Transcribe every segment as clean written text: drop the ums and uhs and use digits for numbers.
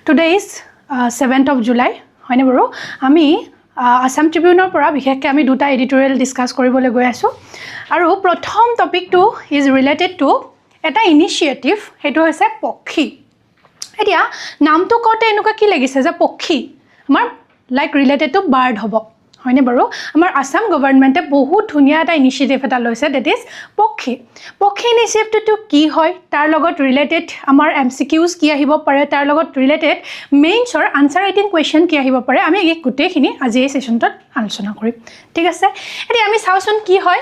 Today is 7th of July. হয়নে বাৰু আমি আসাম ট্ৰিবিউনৰ পৰা বিশেষকৈ আমি দুটা এডিটৰিয়েল ডিসকাস কৰিবলৈ গৈ আছো আৰু প্ৰথম টপিকটো ইজ ৰিলেটেড টু এটা ইনিশিয়েটিভ হেতু হৈছে পক্ষী এতিয়া নামটো কতে এনেকুৱা কি লাগিছে যে পক্ষী আমাৰ লাইক ৰিলেটেড টু বাৰ্ড হ'ব হয়নে বাৰু আমাৰ আসাম গভৰ্ণমেণ্টে বহুত ধুনীয়া এটা ইনিশিয়েটিভ এটা লৈছে দ্যাট ইজ পক্ষী ইনিশিয়েটিভটো কি হয় তাৰ লগত ৰিলেটেড আমাৰ এমসিকিউজ কি আহিব পাৰে তাৰ লগত ৰিলেটেড মেইনছৰ আনসাৰ ৰাইটিং কোৱেশ্চন কি আহিব পাৰে আমি এই গোটেইখিনি আজি এই সেশনটোত আলোচনা কৰিম ঠিক আছে এতিয়া আমি চাওচোন কি হয়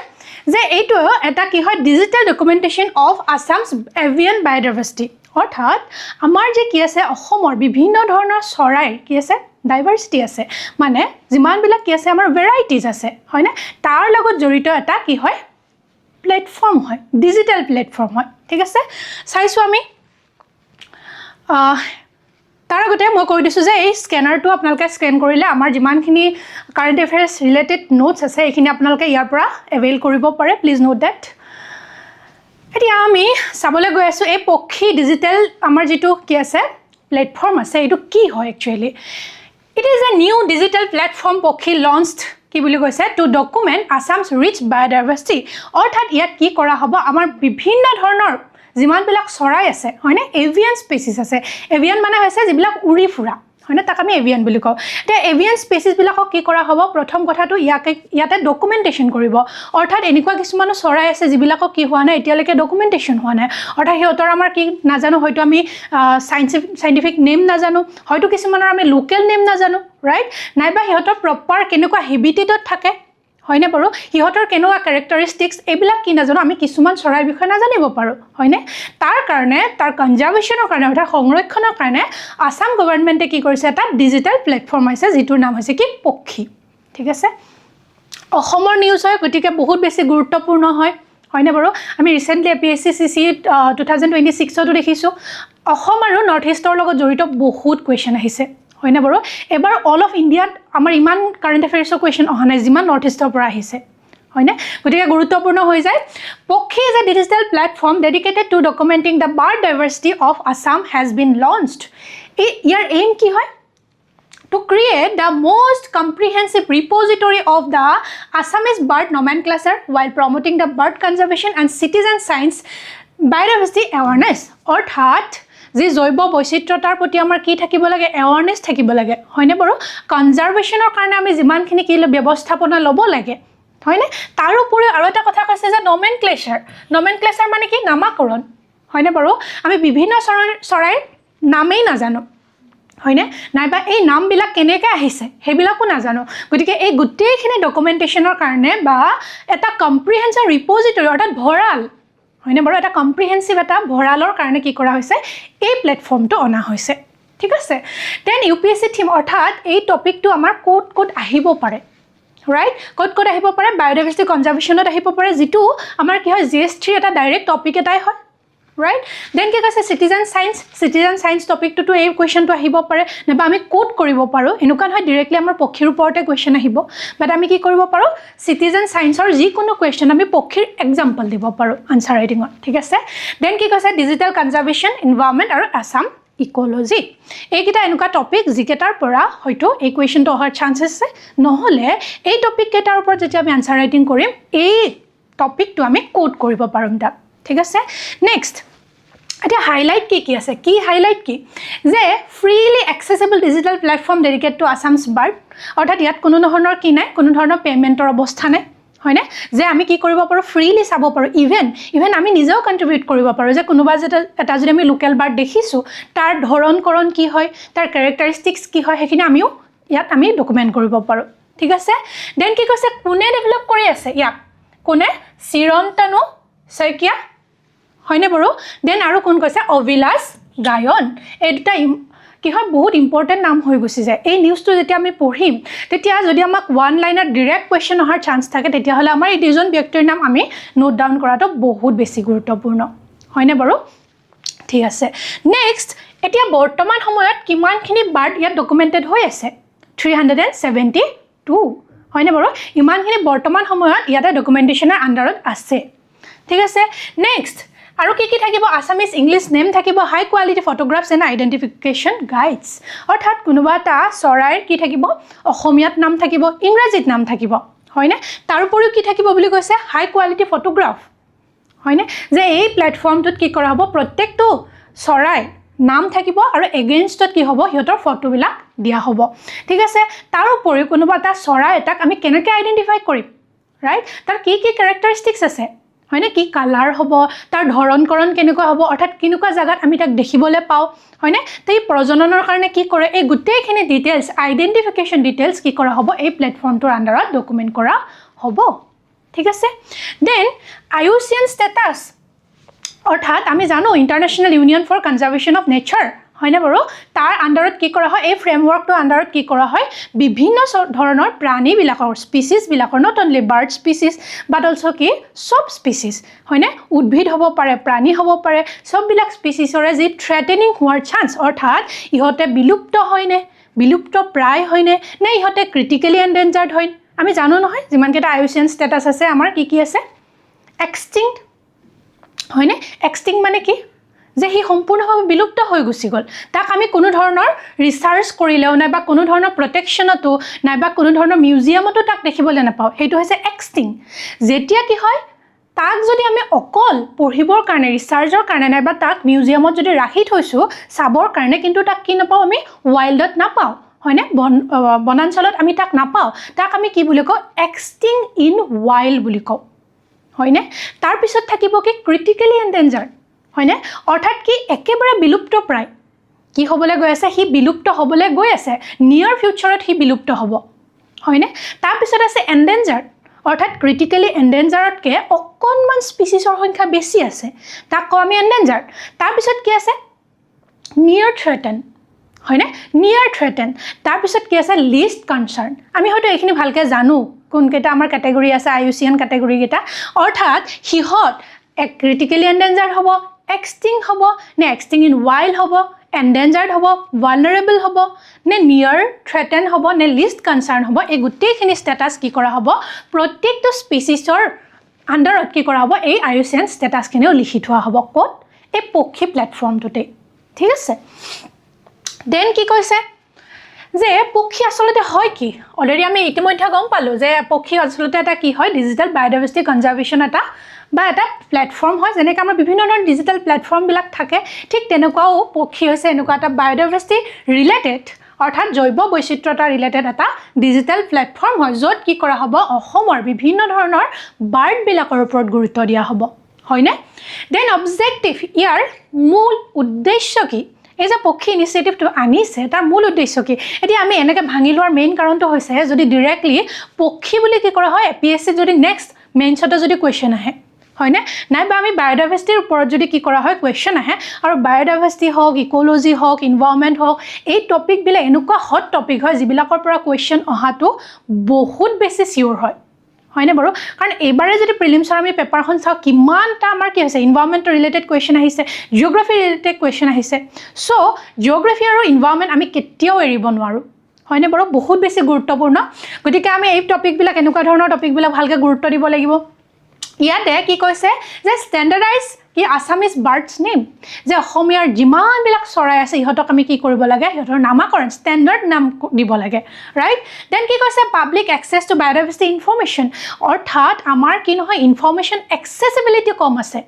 যে এইটো এটা কি হয় ডিজিটেল ডকুমেন্টেশন অফ আসামছ এভিয়ান বায়োডাইভাৰ্চিটি অৰ্থাৎ আমাৰ যে কি আছে অসমৰ বিভিন্ন ধৰণৰ চৰাইৰ কি আছে ডাইভাৰ্চিটি আছে মানে যিমান বিলাক কি আছে আমাৰ ভেৰাইটিজ আছে হয়নে তাৰ লগত জড়িত এটা কি হয় প্ল্যাটফৰ্ম হয় ডিজিটেল প্ল্যাটফৰ্ম হয় ঠিক আছে চাইছো আমি তাৰ আগতে মই কৈ দিছো যে এই স্ক্যানাৰটো আপোনালোকে স্ক্যান কৰিলে আমাৰ যিমানখিনি কাৰেন্ট এফেয়াৰ্স ৰিলেটেড নোটছ আছে এইখিনি আপোনালোকে ইয়াৰ পৰা এভেইল কৰিব পাৰে প্লিজ নোট দ্যাট এতিয়া আমি চাবলৈ গৈ আছো এই পক্ষী ডিজিটেল আমাৰ যেটো কি আছে প্ল্যাটফৰ্ম আছে এটো কি হয় actually It is a new digital platform Pokhi launched কি বুলি কৈছে to document Assam's rich biodiversity অৰ্থাৎ ইয়াত কি কৰা হ'ব আমাৰ বিভিন্ন ধৰণৰ যিমান বিলাক চৰাই আছে হয়নে এভিয়ান স্পেচিছ আছে এভিয়ান মানে হৈছে যিবিলাক উৰি ফুৰা হয়নে তাক আমি এভিয়ান বুলি কওঁ তে এভিয়ান স্পেচিছ বিলাকক কি কৰা হ'ব প্ৰথম কথাটো ইয়াতে ডকুমেন্টেশন কৰিব অৰ্থাৎ এনেকুৱা কিছুমান চৰাই আছে যিবিলাকক কি হোৱা নাই এতিয়ালৈকে ডকুমেন্টেশন হোৱা নাই অৰ্থাৎ হিহঁতৰ আমাৰ কি নাজানো হয়তো আমি সাইন্টিফিক নেম নাজানো হয়তো কিছুমানৰ আমি লোকেল নেম নাজানো ৰাইট নাইবা হিহঁতৰ প্ৰপাৰ কেনেকুৱা হেবিটেটত থাকে হয়নে বাৰু হিহঁতৰ কেনেকুৱা ক্যাৰেক্টাৰিষ্টিক্স এইবিলাক কি নাজানো আমি কিছুমান চৰাইৰ বিষয়ে নাজানিব পাৰো হয়নে তাৰ কাৰণে তাৰ কনজাৰভেশ্যনৰ কাৰণে অৰ্থাৎ সংৰক্ষণৰ কাৰণে আসাম গভৰ্ণমেণ্টে কি কৰিছে এটা ডিজিটেল প্ল্যাটফৰ্ম আছে যিটোৰ নাম হৈছে কি পক্ষী ঠিক আছে অসমৰ নিউজ হয় গতিকে বহুত বেছি গুৰুত্বপূৰ্ণ হয় হয়নে বাৰু আমি ৰিসেন্টলি APSC 2026 তো দেখিছো অসম আৰু নৰ্থ ইষ্টৰ লগত জড়িত বহুত কোৱেশ্চন আহিছে হয়নে বাৰু এবাৰ অল অফ ইন্ডিয়াত আমাৰ ইমান কাৰেন্ট এফেয়াৰ্সৰ কোৱেশ্চন অহা নাই যিমান নৰ্থ ইষ্টৰ পৰা আহিছে হয়নে গতিকে গুৰুত্বপূৰ্ণ হৈ যায় Pakshi is a digital platform dedicated to documenting the bird diversity of Assam has been launched ইয়াৰ এইম কি হয় to create the most comprehensive repository of the Assamese bird nomenclature while promoting the bird conservation and citizen science biodiversity awareness অৰ্থাৎ যে জৈৱ বৈচিত্ৰতাৰ প্ৰতি আমাৰ কি থাকিব লাগে এৱাৰনেছ থাকিব লাগে হয়নে বাৰু কনজাৰভেশ্যনৰ কাৰণে আমি যিমানখিনি কি ব্যৱস্থাপনা ল'ব লাগে হয়নে তাৰ উপৰি আৰু এটা কথা কৈছে যে নমেনক্লেচাৰ মানে কি নামাকৰণ হয়নে বাৰু আমি বিভিন্ন চৰাইৰ নামেই নাজানো হয়নে নাইবা এই নামবিলাক কেনেকৈ আহিছে হেবিলাকো নাজানো গতিকে এই গোটেইখিনি ডকুমেন্টেশনৰ কাৰণে বা এটা কম্প্ৰিহেনসিভ ৰিপজিটৰি অৰ্থাৎ ভঁৰাল হয়নে বাৰু এটা কম্প্ৰিহেনসিভ এটা ভঁৰালৰ কাৰণে কি কৰা হৈছে এই প্ল্যাটফৰ্মটো অনা হৈছে ঠিক আছে দেন UPSC থিম অৰ্থাৎ এই টপিকটো আমাৰ কোড আহিব পাৰে ৰাইট কোড আহিব পাৰে বায়োডাইভাৰ্চিটি কনজাৰভেশ্যনত আহিব পাৰে যেটো আমাৰ কি হয় GS3 এটা ডাইৰেক্ট টপিক এটাই হয় right then কি কৈছে citizen science টপিকটো তো এই কোৱেশ্চনটো আহিব পাৰে নাবা আমি কোড কৰিব পাৰো এনুকান হয় ডাইৰেক্টলি আমাৰ পক্ষীৰ ওপৰতে কোৱেশ্চন আহিব বাট আমি কি কৰিব পাৰো citizen scienceৰ যি কোনো কোৱেশ্চন আমি পক্ষীৰ এক্সাম্পল দিব পাৰো আনসাৰ ৰাইটিংত ঠিক আছে দেন কি কৈছে ডিজিটেল কনজাৰভেশ্যন এনভায়ৰনমেন্ট আৰু আসাম ইকোলজি এইকিটা এনুকা টপিক যিকেটাৰ পৰা হয়তো এই কোৱেশ্চনটো অহাৰ চান্স আছে নহলে এই টপিক কেটাৰ ওপৰত যেতিয়া আমি আনসাৰ ৰাইটিং কৰিম এই টপিকটো আমি কোড কৰিব পাৰিম তাত ঠিক আছে নেক্সট এতিয়া হাইলাইট কি আছে কি হাইলাইট কি যে freely accessible digital platform dedicated to Assam's bird অৰ্থাৎ ইয়াত কোনো ধৰণৰ কি নাই কোনো ধৰণৰ পেমেন্টৰ অৱস্থা নাই হয়নে যে আমি কি কৰিব পাৰো ফ্ৰিলি চাব পাৰো ইভেন আমি নিজেও কন্ট্ৰিবিউট কৰিব পাৰো যে কোনোবা এটা যদি আমি লোকেল বাৰ্ড দেখিছো তাৰ ধৰণকৰণ কি হয় তাৰ ক্যাৰেক্টাৰিষ্টিক্স কি হয় হেখিনি আমিও ইয়াত আমি ডকুমেন্ট কৰিব পাৰো ঠিক আছে দেন কি কৈছে কোনে ডেভেলপ কৰি আছে ইয়াক কোনে চিৰন্তনু শইকীয়া হয়নে বাৰু দেন আৰু কোন কৈছে অভিলাষ গায়ন এই দুটা কি হয় বহুত ইম্পৰ্টেন্ট নাম হৈ গৈছে যায় এই নিউজটো যেতিয়া আমি পঢ়িম তেতিয়া যদি আমাক ওয়ান লাইনাৰ ডাইৰেক্ট কোৱেশ্চন অহাৰ চান্স থাকে তেতিয়া হলে আমাৰ এই দুজন ব্যক্তিৰ নাম আমি নোট ডাউন কৰাটো বহুত বেছি গুৰুত্বপূৰ্ণ হয়নে বাৰু ঠিক আছে নেক্সট এতিয়া বৰ্তমান সময়ত কিমানখিনি বাৰ্ড ইয়াত ডকুমেন্টেড হৈ আছে 372 হয়নে বাৰু ইমানখিনি বৰ্তমান সময়ত ইয়াতে ডকুমেন্টেশনৰ আন্ডাৰত আছে ঠিক আছে নেক্সট আৰু কি থাকিব আছামিজ ইংলিছ নেম থাকিব হাই quality photographs and identification guides অৰ্থাৎ কোনোবা এটা চৰাইৰ কি থাকিব অসমীয়াত নাম থাকিব ইংৰাজীত নাম থাকিব হয়নে তাৰ উপৰিও কি থাকিব বুলি কৈছে হাই কোৱালিটি ফটোগ্ৰাফ হয়নে যে এই প্লেটফৰ্মটোত কি কৰা হ'ব প্ৰত্যেকটো চৰাই নাম থাকিব আৰু এগেইনষ্টত কি হ'ব সিহঁতৰ ফটোবিলাক দিয়া হ'ব ঠিক আছে তাৰ উপৰিও কোনোবা এটা চৰাই এটাক আমি কেনেকৈ আইডেণ্টিফাই কৰিম ৰাইট তাৰ কি কেৰেক্টাৰিষ্টিক্স আছে হয়নে কি কালাৰ হ'ব তাৰ ধৰণকৰণ কেনেকুৱা হ'ব অৰ্থাৎ কেনেকুৱা জাগাত আমি তাক দেখিবলৈ পাওঁ হয়নে এই প্ৰজননৰ কাৰণে কি কৰে এই গোটেইখিনি ডিটেইলছ আইডেণ্টিফিকেশ্যন ডিটেইলছ কি কৰা হ'ব এই প্লেটফৰ্মটোৰ আণ্ডাৰত ডকুমেণ্ট কৰা হ'ব ঠিক আছে দেন IUCN ষ্টেটাছ অৰ্থাৎ আমি জানো international union for conservation of nature হয়নে বাৰু তাৰ আণ্ডাৰত কি কৰা হয় এই ফ্ৰেমৱৰ্কটোৰ আণ্ডাৰত কি কৰা হয় বিভিন্ন ধৰণৰ প্ৰাণীবিলাকৰ স্পিচিছবিলাকৰ not only bird species but also' কি চব স্পিচিছ হয়নে উদ্ভিদ হ'ব পাৰে প্ৰাণী হ'ব পাৰে চববিলাক স্পিচিছৰে যি থ্ৰেটেনিং হোৱাৰ চান্স অৰ্থাৎ ইহঁতে বিলুপ্ত হয়নে বিলুপ্ত প্ৰায় হয়নে নে ইহঁতে ক্ৰিটিকেলি এণ্ডেঞ্জাৰ্ড হয় আমি জানো নহয় যিমানকেইটা IUCN ষ্টেটাছ আছে আমাৰ কি আছে এক্সটিংক্ট হয়নে এক্সটিংক্ট মানে কি যে সি সম্পূৰ্ণভাৱে বিলুপ্ত হৈ গুচি গ'ল তাক আমি কোনো ধৰণৰ ৰিচাৰ্চ কৰিলেও নাইবা কোনো ধৰণৰ প্ৰটেকশ্যনতো নাইবা কোনো ধৰণৰ মিউজিয়ামতো তাক দেখিবলৈ নাপাওঁ সেইটো হৈছে এক্সটিংক্ট যেতিয়া কি হয় তাক যদি আমি অকল পঢ়িবৰ কাৰণে ৰিচাৰ্চৰ কাৰণে নাইবা তাক মিউজিয়ামত যদি ৰাখি থৈছোঁ চাবৰ কাৰণে কিন্তু তাক কি নাপাওঁ আমি ৱাইল্ডত নাপাওঁ হয়নে বনাঞ্চলত আমি তাক নাপাওঁ তাক আমি কি বুলি কওঁ এক্সটিংক্ট ইন ৱাইল্ড বুলি কওঁ হয়নে তাৰপিছত থাকিব কি ক্ৰিটিকেলি এণ্ডেঞ্জাৰ্ড হয়নে অৰ্থাৎ কি একেবাৰে বিলুপ্ত প্ৰায় কি হ'বলৈ গৈ আছে সি বিলুপ্ত হ'বলৈ গৈ আছে নিয়াৰ ফিউচাৰত সি বিলুপ্ত হ'ব হয়নে তাৰপিছত আছে এণ্ডেঞ্জাৰ্ড অৰ্থাৎ ক্ৰিটিকেলি এণ্ডেঞ্জাৰতকৈ অকণমান স্পিচিছৰ সংখ্যা বেছি আছে তাক কওঁ আমি এণ্ডেঞ্জাৰ্ড তাৰপিছত কি আছে নিয়াৰ থ্ৰেটেন হয়নে নিয়াৰ থ্ৰেটেন তাৰপিছত কি আছে লিষ্ট কনচাৰ্ণ আমি হয়তো এইখিনি ভালকৈ জানো কোনকেইটা আমাৰ কেটেগৰী আছে IUCN কেটেগৰীকেইটা অৰ্থাৎ সিহঁত ক্ৰিটিকেলি এণ্ডেঞ্জাৰ্ড হ'ব এক্সটিংক্ট হ'ব নে এক্সটিংক্ট ইন ৱাইল্ড হ'ব এণ্ডেঞ্জাৰ্ড হ'ব ভালনাৰেবল হ'ব নে নিয়াৰ থ্ৰেটেন হ'ব নে লিষ্ট কনচাৰ্ণ হ'ব এই গোটেইখিনি ষ্টেটাছ কি কৰা হ'ব প্ৰত্যেকটো স্পিচিছৰ আণ্ডাৰত কি কৰা হ'ব এই IUCN ষ্টেটাছখিনিও লিখি থোৱা হ'ব ক'ত এই পক্ষী প্লেটফৰ্মটোতে ঠিক আছে দেন কি কৈছে যে পক্ষী আচলতে হয় কি অলৰেডি আমি ইতিমধ্যে গম পালোঁ যে পক্ষী আচলতে এটা কি হয় ডিজিটেল বায়'ডাইভাৰ্চিটি কনজাৰ্ভেশ্যন এটা বা এটা প্লেটফৰ্ম হয় যেনেকৈ আমাৰ বিভিন্ন ধৰণৰ ডিজিটেল প্লেটফৰ্মবিলাক থাকে ঠিক তেনেকুৱাও পক্ষী হৈছে এনেকুৱা এটা বায়'ডাইভাৰ্চিটি ৰিলেটেড অৰ্থাৎ জৈৱ বৈচিত্ৰতা ৰিলেটেড এটা ডিজিটেল প্লেটফৰ্ম হয় য'ত কি কৰা হ'ব অসমৰ বিভিন্ন ধৰণৰ বাৰ্ডবিলাকৰ ওপৰত গুৰুত্ব দিয়া হ'ব হয়নে দেন অবজেক্টিভ ইয়াৰ মূল উদ্দেশ্য কি এই যে পক্ষী ইনিচিয়েটিভটো আনিছে তাৰ মূল উদ্দেশ্য কি এতিয়া আমি এনেকৈ ভাঙি লোৱাৰ মেইন কাৰণটো হৈছে যদি ডিৰেক্টলি পক্ষী বুলি কি কৰা হয় APSC যদি নেক্সট মেইনছতে যদি কুৱেশ্যন আহে হয়নে নাইবা আমি বায়'ডাইভাৰ্চিটিৰ ওপৰত যদি কি কৰা হয় কুৱেশ্যন আহে আৰু বায়'ডাইভাৰ্চিটি হওক ইক'লজি হওক ইনভাইৰনমেণ্ট হওক এই টপিকবিলাক এনেকুৱা হট টপিক হয় যিবিলাকৰ পৰা কুৱেশ্যন অহাটো বহুত বেছি চিয়'ৰ হয় হয়নে বাৰু কাৰণ এইবাৰে যদি প্ৰিলিমছৰ আমি পেপাৰখন চাওঁ কিমানটা আমাৰ কি হৈছে ইনভাইৰনমেণ্ট ৰিলেটেড কুৱেশ্যন আহিছে জিঅ'গ্ৰাফি ৰিলেটেড কুৱেশ্যন আহিছে চ' জিঅ'গ্ৰাফি আৰু ইনভাইৰনমেণ্ট আমি কেতিয়াও এৰিব নোৱাৰোঁ হয়নে বাৰু বহুত বেছি গুৰুত্বপূৰ্ণ গতিকে আমি এই টপিকবিলাক এনেকুৱা ধৰণৰ টপিকবিলাক ভালকৈ গুৰুত্ব দিব লাগিব ইয়াতে কি কৈছে যে ষ্টেণ্ডাৰ্ডাইজ কি আছামিজ বাৰ্ডছ নেম যে অসমীয়াৰ যিমানবিলাক চৰাই আছে ইহঁতক আমি কি কৰিব লাগে সিহঁতৰ নামাকৰণ ষ্টেণ্ডাৰ্ড নাম দিব লাগে ৰাইট দেন কি কৈছে public access to biodiversity information অৰ্থাৎ আমাৰ কি নহয় ইনফৰ্মেশ্যন এক্সেচিবিলিটি কম আছে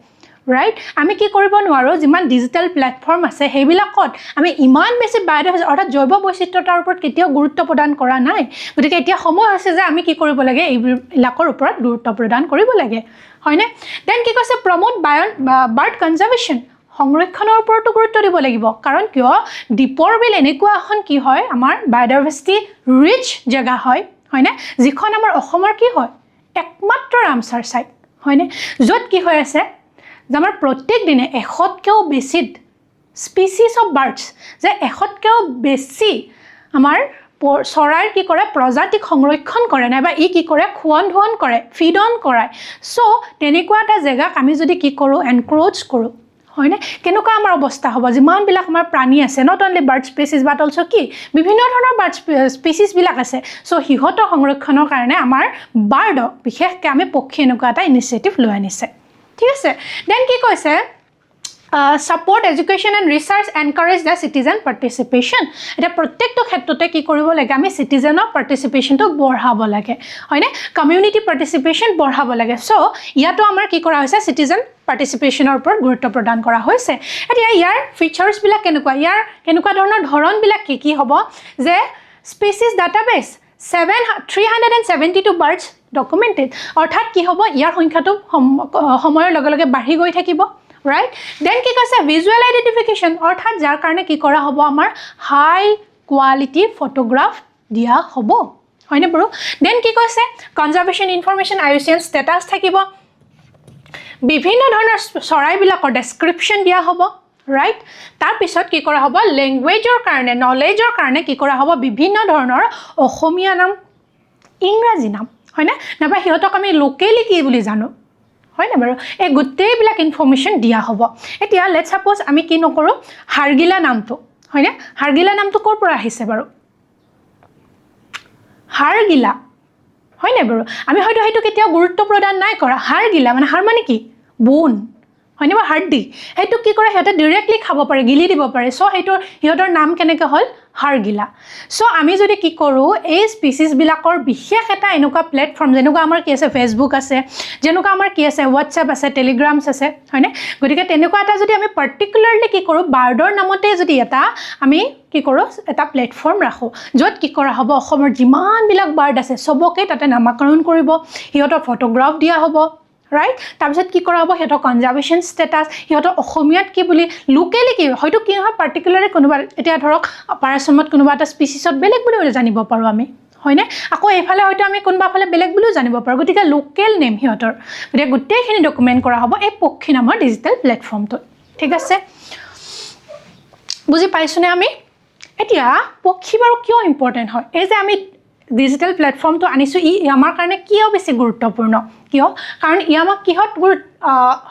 ৰাইট আমি কি কৰিব নোৱাৰোঁ যিমান ডিজিটেল প্লেটফৰ্ম আছে সেইবিলাকত আমি ইমান বেছি বায়'ডাইভাৰ্চিটি অৰ্থাৎ জৈৱ বৈচিত্ৰতাৰ ওপৰত কেতিয়াও গুৰুত্ব প্ৰদান কৰা নাই গতিকে এতিয়া সময় হৈছে যে আমি কি কৰিব লাগে এইবিলাকৰ ওপৰত গুৰুত্ব প্ৰদান কৰিব লাগে হয়নে দেন কি কৈছে প্ৰমোট বাৰ্ড কনজাৰ্ভেশ্যন সংৰক্ষণৰ ওপৰতো গুৰুত্ব দিব লাগিব কাৰণ কিয় দীপৰ বিল এনেকুৱা এখন কি হয় আমাৰ বায়'ডাইভাৰ্চিটি ৰিচ জেগা হয়নে যিখন আমাৰ অসমৰ কি হয় একমাত্ৰ ৰামচাৰ ছাইট হয়নে য'ত কি হৈ আছে যে আমাৰ প্ৰত্যেক দিনে 100তকৈও বেছি স্পিচিছ অফ বাৰ্ডছ যে 100তকৈও বেছি আমাৰ চৰাইৰ কি কৰে প্ৰজাতিক সংৰক্ষণ কৰে নাইবা ই কি কৰে খোৱন ধোৱন কৰে ফিড অন কৰায় চ' তেনেকুৱা এটা জেগাক আমি যদি কি কৰোঁ এনক্ৰ'চ কৰোঁ হয়নে কেনেকুৱা আমাৰ অৱস্থা হ'ব যিমানবিলাক আমাৰ প্ৰাণী আছে not only bird species but also' কি বিভিন্ন ধৰণৰ বাৰ্ড স্পেচিছবিলাক আছে চ' সিহঁতৰ সংৰক্ষণৰ কাৰণে আমাৰ বাৰ্ডক বিশেষকৈ আমি পক্ষী এনেকুৱা এটা ইনিচিয়েটিভ লৈ আনিছে ঠিক আছে দেন কি কৈছে support education and research, encourage the citizen participation. এটা প্ৰত্যেকটো ক্ষেত্ৰতে কি কৰিব লাগে আমি সিটিজেনৰ পাৰ্টিসিপেশনটো বঢ়াব লাগে হয়নে কমিউনিটি পাৰ্টিসিপেশন বঢ়াব লাগে সো ইয়াতো আমাৰ কি কৰা হৈছে সিটিজেন পাৰ্টিসিপেশনৰ ওপৰত গুৰুত্ব প্ৰদান কৰা হৈছে এতিয়া ইয়াৰ ফিচাৰ্স বিলাক কেনেকুৱা ধৰণৰ ধৰণ বিলাক কি হ'ব যে স্পেচিছ ডাটাবেস 372 বাৰ্ডছ ডকুমেন্টেড অৰ্থাৎ কি হ'ব ইয়াৰ সংখ্যাটো সময়ৰ লগে লগে বাঢ়ি গৈ থাকিব right then কি কৈছে visual identification অৰ্থাৎ যাৰ কাৰণে কি কৰা হ'ব আমাৰ হাই কোৱালিটি ফটোগ্ৰাফ দিয়া হ'ব হয়নে বাৰু then কি কৈছে কনজাৰভেশ্যন ইনফৰমেশ্যন IUCN ষ্টেটাছ থাকিব বিভিন্ন ধৰণৰ চৰাইবিলাকৰ ডেসক্ৰিপচন দিয়া হ'ব right তাৰ পিছত কি কৰা হ'ব ল্যাঙ্গুৱেজৰ কাৰণে নলেজৰ কাৰণে কি কৰা হ'ব বিভিন্ন ধৰণৰ অসমীয়া নাম ইংৰাজী নাম হয়নে নাবা হিহঁতক আমি লোকেলি কি বুলি জানো হয় না বাৰু এই গোটেইবিলাক ইনফৰমেশ্যন দিয়া হ'ব এতিয়া লেটস সাপোজ আমি কি নকৰো হাৰগিলা নামটো হয়নে হাৰগিলা নামটো ক'ৰ পৰা আহিছে বাৰু হাৰগিলা হয়নে বাৰু আমি হয়তো হেতু কেতিয়াও গুৰুত্ব প্ৰদান নাই কৰা হাৰগিলা মানে হাৰ মানে কি বোন হয়নে বা হাৰ্ডি হেতু কি কৰে হেতে ডাইৰেক্টলি খাব পাৰে গিলি দিব পাৰে সো হেতু হিহঁতৰ নাম কেনেকৈ হল হাৰগিলা সো আমি যদি কি কৰো এই স্পিচিছ বিলাকৰ বিশেষ এটা এনেকুৱা প্ল্যাটফৰ্ম যেনেকুৱা আমাৰ কি আছে ফেসবুক আছে যেনেকুৱা আমাৰ কি আছে WhatsApp আছে টেলিগ্ৰামছ আছে হয়নে গতিকে তেনেকুৱা এটা যদি আমি পাৰ্টিকুলাৰলি কি কৰো বাৰ্ডৰ নামতে যদি এটা আমি কি কৰো এটা প্ল্যাটফৰ্ম ৰাখো যত কি কৰা হ'ব অসমৰ যিমান বিলাক বাৰ্ড আছে সবকে তাতে নামকৰণ কৰিব হিহঁতৰ ফটোগ্ৰাফ দিয়া হ'ব right তাৰপিছত কি কৰা হ'ব হেটো কনজাৰভেশ্যন ষ্টেটাছ হেটো অসমীয়াত কি বুলি লোকেলি কি হয়তো কি হয় পাৰ্টিকুলাৰলি কোনোবা এতিয়া ধৰক পাৰাসমত কোনোবা এটা স্পিচিছত বেলেগ বুলি জানিব পাৰো আমি হয়নে আকৌ এফালে হয়তো আমি কোনোবা ফালে বেলেগ বুলি জানিব পাৰো গতিকে লোকেল নেম হিহঁতৰ গতিকে গোটেইখিনি ডকুমেন্ট কৰা হ'ব এই পক্ষী নামৰ ডিজিটেল প্ল্যাটফৰ্মটো ঠিক আছে বুজি পাইছনে আমি এতিয়া পক্ষী বাৰু কিয় ইম্পৰ্টেন্ট হয় এই যে আমি ডিজিটেল প্ল্যাটফৰ্মটো আনিছো ই আমাৰ কাৰণে কিয় বেছি গুৰুত্বপূৰ্ণ কিয় কাৰণ ই আমাক কিহত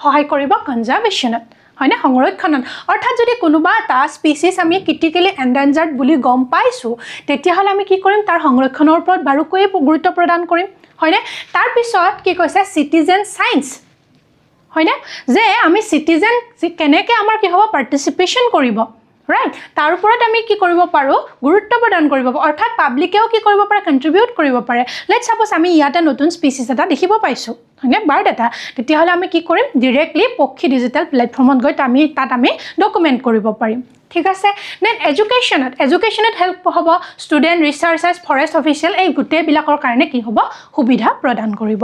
সহায় কৰিব কনজাৰভেশ্যনত হয়নে সংৰক্ষণত অৰ্থাৎ যদি কোনোবা এটা স্পিচিছ আমি ক্ৰিটিক্যালি এন্ডেঞ্জাৰ্ড বুলি গম পাইছো তেতিয়াহলে আমি কি কৰিম তাৰ সংৰক্ষণৰ ওপৰত বাৰুকৈ গুৰুত্ব প্ৰদান কৰিম হয়নে তাৰ পিছত কি কৈছে সিটিজেন সায়েন্স হয়নে যে আমি সিটিজেন কেনেকৈ আমাৰ কি হ'ব পাৰ্টিসিপেশন কৰিব right তাৰ ওপৰত আমি কি কৰিব পাৰো গুৰুত্ব প্ৰদান কৰিব অৰ্থাৎ পাব্লিকেও কি কৰিব পাৰে কন্ট্ৰিবিউট কৰিব পাৰে লেটস সাপোজ আমি ইয়াতে নতুন স্পিচিছ এটা দেখিব পাইছো হয়নে বাৰ্ড এটা তেতিয়াহলে আমি কি কৰিম ডাইৰেক্টলি পক্ষী ডিজিটেল প্ল্যাটফৰ্মত গৈ তাত আমি ডকুমেন্ট কৰিব পাৰিম ঠিক আছে দেন এডুকেশ্যনত হেল্প হ'ব ষ্টুডেন্ট ৰিসাৰ্চাৰ্ছ ফৰেষ্ট অফিচিয়েল এই গোটেইবিলাকৰ কাৰণে কি হ'ব সুবিধা প্ৰদান কৰিব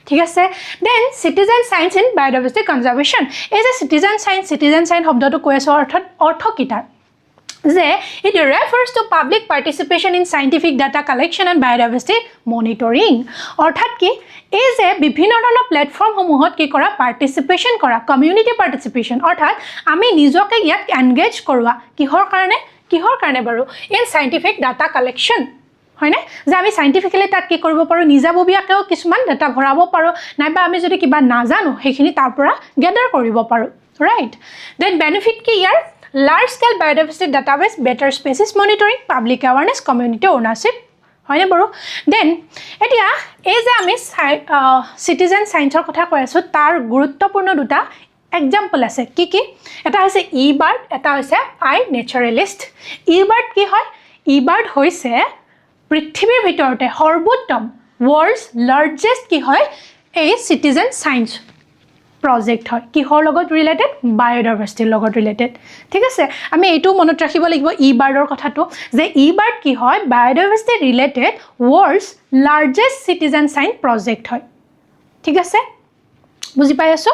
ঠিক আছে then citizen science in biodiversity conservation এই যে সিটিজেন সায়েন্স শব্দটো কৈ আছে অৰ্থ কিটাৰ যে it refers to public participation in scientific data collection and biodiversity monitoring অৰ্থাৎ কি এই যে বিভিন্ন ধৰণৰ প্ল্যাটফৰ্ম সমূহত কি কৰা পাৰ্টিসিপেশন কৰা কমিউনিটি পাৰ্টিসিপেশন অৰ্থাৎ আমি নিজকে ইয়াত এনগেজ কৰোৱা কিহৰ কাৰণে বাৰু ইন সাইন্টিফিক ডাটা কালেকশ্যন হয়নে যে আমি সাইন্টিফিক্যালি তাত কি কৰিব পাৰো নিজাববীয়াকেও কিছুমান ডাটা ভৰাব পাৰো নাইবা আমি যদি কিবা নাজানো সেইখিনি তাৰ পৰা গ্যাদাৰ কৰিব পাৰো ৰাইট দেন বেনিফিট কি ইয়াৰ large scale biodiversity database better species monitoring public awareness community ownership হয়নে বাৰু দেন এতিয়া এই যে আমি সিটিজেন সায়েন্সৰ কথা কৈ আছো তাৰ গুৰুত্বপূৰ্ণ দুটা এক্সাম্পল আছে কি এটা হৈছে ই-বাৰ্ড এটা হৈছে আই নেচাৰেলিষ্ট ই-বাৰ্ড কি হয় ই-বাৰ্ড হৈছে পৃথিৱীৰ ভিতৰতে সৰ্বোত্তম world's largest কি হয় এই সিটিজেন সায়েন্স project হয় কিহৰ লগত ৰিলেটেড বায়োডাইভাৰ্চিটিৰ লগত ৰিলেটেড ঠিক আছে আমি এইটো মনত ৰাখিব লাগিব ই-বাৰ্ডৰ কথাটো যে ই-বাৰ্ড কি হয় বায়োডাইভাৰ্চিটি related world's largest citizen science project হয় ঠিক আছে বুজি পাই আছো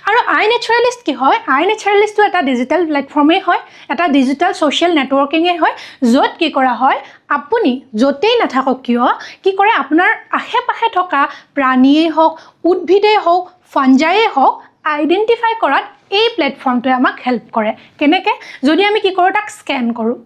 আৰু আই নেচাৰেলিষ্ট কি হয় আই নেচাৰেলিষ্টটো এটা ডিজিটেল প্ল্যাটফৰ্মে হয় এটা ডিজিটেল সোশ্যাল নেটৱৰ্কিংয়ে হয় য'ত কি কৰা হয় আপুনি য'তেই নাথাকক কিয় কি কৰে আপোনাৰ আশে-পাশে থকা প্ৰাণীয়ে হওক উদ্ভিদে হওক ফাঞ্জাইয়ে হওক আইডেন্টিফাই কৰাত এই প্ল্যাটফৰ্মটোৱে আমাক হেল্প কৰে কেনেকৈ যদি আমি কি কৰোঁ তাক স্ক্যান কৰোঁ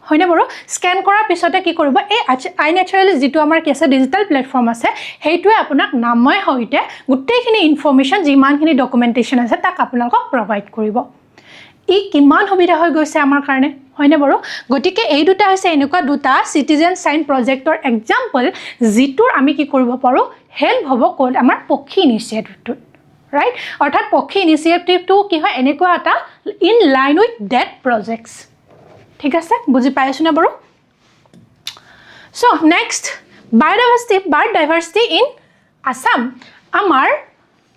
হয়নে বাৰু স্ক্যান কৰাৰ পিছতে কি কৰিব এই আই নেচাৰেলিষ্ট যেটো আমাৰ কি আছে ডিজিটেল প্ল্যাটফৰ্ম আছে হেইটোৱে আপোনাক নাময় হৈতে গোটেইখিনি ইনফৰমেশ্যন যিমানখিনি ডকুমেন্টেশন আছে তাক আপোনালোকক প্ৰভাইড কৰিব ই কিমান সুবিধা হৈ গৈছে আমাৰ কাৰণে হয়নে বাৰু গতিকে এই দুটা হৈছে এনেকুৱা দুটা সিটিজেন সায়েন্স প্ৰজেক্টৰ এক্সাম্পল যেটোৰ আমি কি কৰিব পাৰো হেল্প হ'ব কোড আমাৰ পক্ষী ইনিচিয়েটিভটো ৰাইট অৰ্থাৎ পক্ষী ইনিচিয়েটিভটো কি হয় এনেকুৱা এটা in line with that projects ঠিক আছে বুজি পাইছোনে বাৰু so next bird diversity in Assam আমাৰ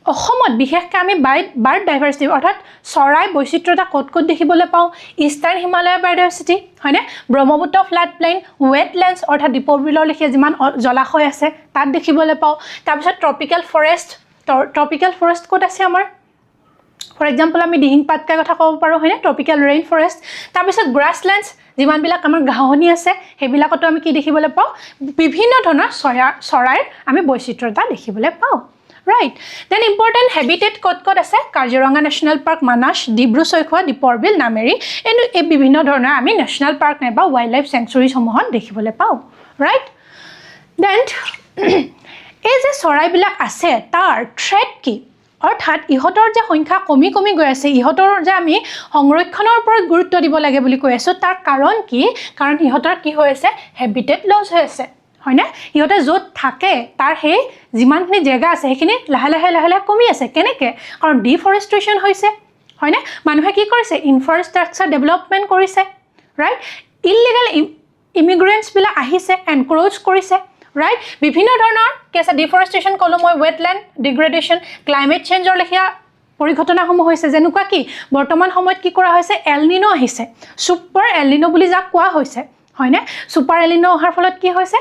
অসমত বিশেষকৈ আমি বাৰ্ড ডাইভাৰ্চিটি অৰ্থাৎ চৰাই বৈচিত্ৰ্যতা ক'ত ক'ত দেখিবলৈ পাওঁ ইষ্টাৰ্ণ হিমালয় বায়োডাইভাৰ্চিটি হয়নে ব্ৰহ্মপুত্ৰ ফ্লাড প্লেইন ৱেটলেণ্ডছ অৰ্থাৎ দীপৰ বিলৰ লেখীয়া যিমান জলাশয় আছে তাত দেখিবলৈ পাওঁ তাৰপিছত ট্ৰপিকেল ফৰেষ্ট ক'ত আছে আমাৰ ফৰ এক্সাম্পল আমি দিহিং পাটকাই কথা ক'ব পাৰোঁ হয়নে ট্ৰপিকেল ৰেইন ফৰেষ্ট তাৰপিছত গ্ৰাছলেণ্ডছ যিমানবিলাক আমাৰ ঘাঁহনি আছে সেইবিলাকতো আমি কি দেখিবলৈ পাওঁ বিভিন্ন ধৰণৰ চৰাইৰ আমি বৈচিত্ৰ্যতা দেখিবলৈ পাওঁ right then important habitat ক'ত আছে কাজিৰঙা ন্যাশনাল পাৰ্ক মানাস ডিব্ৰু চৈখোৱা দীপৰ বিল নামেৰি এই বিভিন্ন ধৰণৰ আমি ন্যাশনাল পাৰ্ক নাইবা ওয়াইল্ড লাইফ স্যাংচুৰী সমূহত দেখিবলৈ পাওঁ right then এই যে চৰাইবিলাক আছে তাৰ থ্ৰেট কি অৰ্থাৎ ইহঁতৰ যে সংখ্যা কমি গৈ আছে ইহঁতৰ যে আমি সংৰক্ষণৰ ওপৰত গুৰুত্ব দিব লাগে বুলি কৈ আছো তাৰ কাৰণ কি কাৰণ ইহঁতৰ কি হৈ আছে হেবিটেট লছ হৈ আছে হয়নে ইহঁতে য'ত থাকে তাৰ সেই যিমানখিনি জেগা আছে সেইখিনি লাহে লাহে কমি আছে কেনেকৈ কাৰণ ডিফৰেষ্ট্ৰেশ্যন হৈছে হয়নে মানুহে কি কৰিছে ইনফ্ৰাষ্ট্ৰাকচাৰ ডেভেলপমেণ্ট কৰিছে ৰাইট ইলিগেল ইমিগ্ৰেণ্টছবিলাক আহিছে এনক্ৰোচ কৰিছে ৰাইট বিভিন্ন ধৰণৰ কি আছে ডিফৰেষ্ট্ৰেশ্যন ক'লো মই ৱেটলেণ্ড ডিগ্ৰেডেশ্যন ক্লাইমেট চেঞ্জৰ লেখীয়া পৰিঘটনাসমূহ হৈছে যেনেকুৱা কি বৰ্তমান সময়ত কি কৰা হৈছে এলনিনো আহিছে ছুপাৰ এলনিনো বুলি যাক কোৱা হৈছে হয়নে ছুপাৰ এলনিনো অহাৰ ফলত কি হৈছে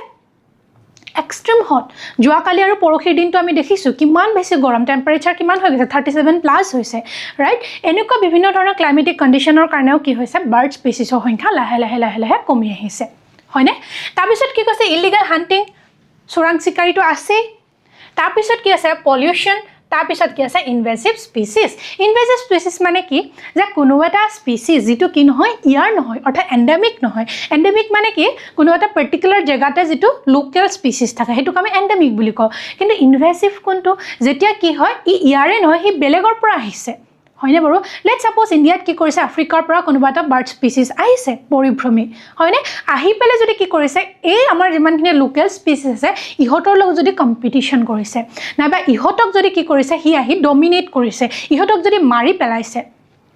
এক্সট্ৰিম হট যোৱাকালি আৰু পৰহিৰ দিনটো আমি দেখিছোঁ কিমান বেছি গৰম টেম্পাৰেচাৰ কিমান হৈ গৈছে 37+ হৈছে ৰাইট এনেকুৱা বিভিন্ন ধৰণৰ ক্লাইমেটিক কণ্ডিশ্যনৰ কাৰণেও কি হৈছে বাৰ্ড স্পেচিছৰ সংখ্যা লাহে লাহে কমি আহিছে হয়নে তাৰপিছত কি কৈছে ইলিগেল হাণ্টিং চোৰাং চিকাৰীটো আছেই তাৰপিছত কি আছে পলিউশ্যন তাৰপিছত কি আছে ইনভেচিভ স্পেচিছ মানে কি যে কোনো এটা স্পেচিছ যিটো কি নহয় ইয়াৰ নহয় অৰ্থাৎ এণ্ডেমিক মানে কি কোনো এটা পাৰ্টিকুলাৰ জেগাতে যিটো লোকেল স্পেচিছ থাকে সেইটোক আমি এণ্ডেমিক বুলি কওঁ কিন্তু ইনভেচিভ কোনটো যেতিয়া কি হয় ইয়াৰে নহয় সি বেলেগৰ পৰা আহিছে হয়নে বাৰু লেটছ সাপোজ ইণ্ডিয়াত কি কৰিছে আফ্ৰিকাৰ পৰা কোনোবা এটা বাৰ্ড স্পেচিছ আহিছে পৰিভ্ৰমী হয়নে আহি পেলাই যদি কি কৰিছে এই আমাৰ যিমানখিনি লোকেল স্পেচিছ আছে ইহঁতৰ লগত যদি কম্পিটিশ্যন কৰিছে নাইবা ইহঁতক যদি কি কৰিছে সি আহি ডমিনেট কৰিছে ইহঁতক যদি মাৰি পেলাইছে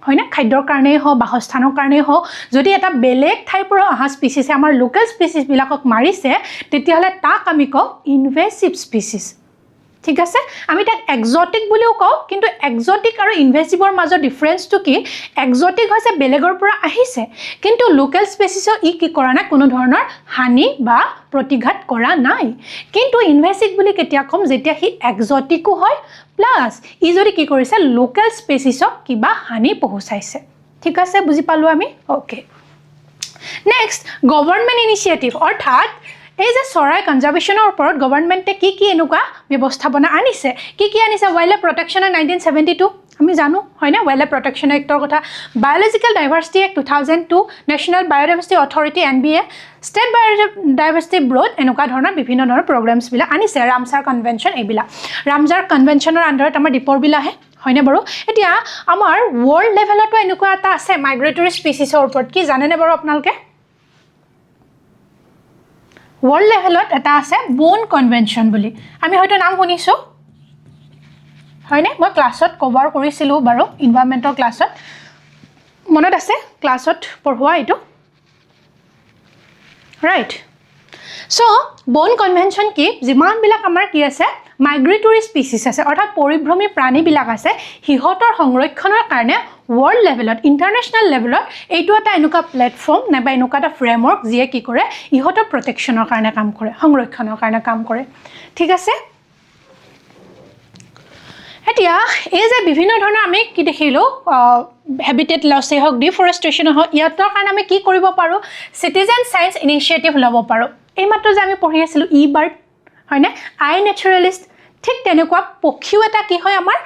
হয়নে খাদ্যৰ কাৰণেই হওক বাসস্থানৰ কাৰণেই হওক যদি এটা বেলেগ ঠাইৰ পৰা অহা স্পেচিছে আমাৰ লোকেল স্পেচিছবিলাকক মাৰিছে তেতিয়াহ'লে তাক আমি কওঁ ইনভেচিভ স্পেচিছ ঠিক আছে আমি তাক এক্সোটিক বুলিও কওঁ কিন্তু এক্সোটিক আৰু ইনভেচিভৰ মাজৰ ডিফাৰেন্সটো কি এক্সোটিক হৈছে বেলেগৰ পৰা আহিছে কিন্তু লোকেল স্পেচিছৰ ই কি কৰা নাই কোনো ধৰণৰ হানি বা প্ৰতিঘাত কৰা নাই কিন্তু ইনভেচিভ বুলি কেতিয়া ক'ম যেতিয়া সি এক্সোটিকো হয় প্লাছ ই যদি কি কৰিছে লোকেল স্পেচিছক কিবা হানি পহুচাইছে ঠিক আছে বুজি পালোঁ আমি ওকে নেক্সট গভৰ্ণমেণ্ট ইনিচিয়েটিভ অৰ্থাৎ এই যে চৰাই কনজাৰ্ভেশ্যনৰ ওপৰত গভৰ্ণমেণ্টে কি এনেকুৱা ব্যৱস্থাপনা আনিছে কি আনিছে ৱাইল্ড লাইফ প্ৰটেকশ্যন 1972 আমি জানো হয়নে ৱাইল্ড লাইফ প্ৰটেকশ্যন এক্টৰ কথা biological diversity act 2002 national biodiversity authority NBA state biodiversity broad এনেকুৱা ধৰণৰ বিভিন্ন ধৰণৰ প্ৰগ্ৰামছবিলাক আনিছে ৰামছাৰ কনভেনশ্যন এইবিলাক ৰামছাৰ কনভেনশ্যনৰ আণ্ডাৰত আমাৰ দীপৰ বিল আহে হয়নে বাৰু এতিয়া আমাৰ ৱৰ্ল্ড লেভেলতো এনেকুৱা এটা আছে মাইগ্ৰেটৰী স্পেচিছৰ ওপৰত কি জানেনে বাৰু আপোনালোকে ৱৰ্ল্ড লেভেলত এটা আছে বোন কনভেনশ্যন বুলি আমি হয়তো নাম শুনিছোঁ হয়নে মই ক্লাছত কভাৰ কৰিছিলোঁ বাৰু ইনভাইৰনমেণ্টৰ ক্লাছত মনত আছে ক্লাছত পঢ়োৱা এইটো ৰাইট চ' বোন কনভেনশ্যন কি যিমানবিলাক আমাৰ কি আছে মাইগ্ৰেটৰী স্পেচিছ আছে অৰ্থাৎ পৰিভ্ৰমী প্ৰাণীবিলাক আছে সিহঁতৰ সংৰক্ষণৰ কাৰণে ৱৰ্ল্ড লেভেলত ইণ্টাৰনেশ্যনেল লেভেলত এইটো এটা এনেকুৱা প্লেটফৰ্ম নাইবা এনেকুৱা এটা ফ্ৰেমৱৰ্ক যিয়ে কি কৰে ইহঁতৰ প্ৰটেকশ্যনৰ কাৰণে কাম কৰে সংৰক্ষণৰ কাৰণে কাম কৰে ঠিক আছে এতিয়া এই যে বিভিন্ন ধৰণৰ আমি কি দেখিলোঁ হেবিটেট লছেই হওক ডিফৰেষ্ট্ৰেশ্যনে হওক ইয়াৰ কাৰণে আমি কি কৰিব পাৰোঁ চিটিজেন চায়েন্স ইনিচিয়েটিভ ল'ব পাৰোঁ এইমাত্ৰ যে আমি পঢ়ি আছিলোঁ বাৰ্ড হয়নে আই নেচাৰেলিষ্ট ঠিক তেনেকুৱা পক্ষীও এটা কি হয় আমাৰ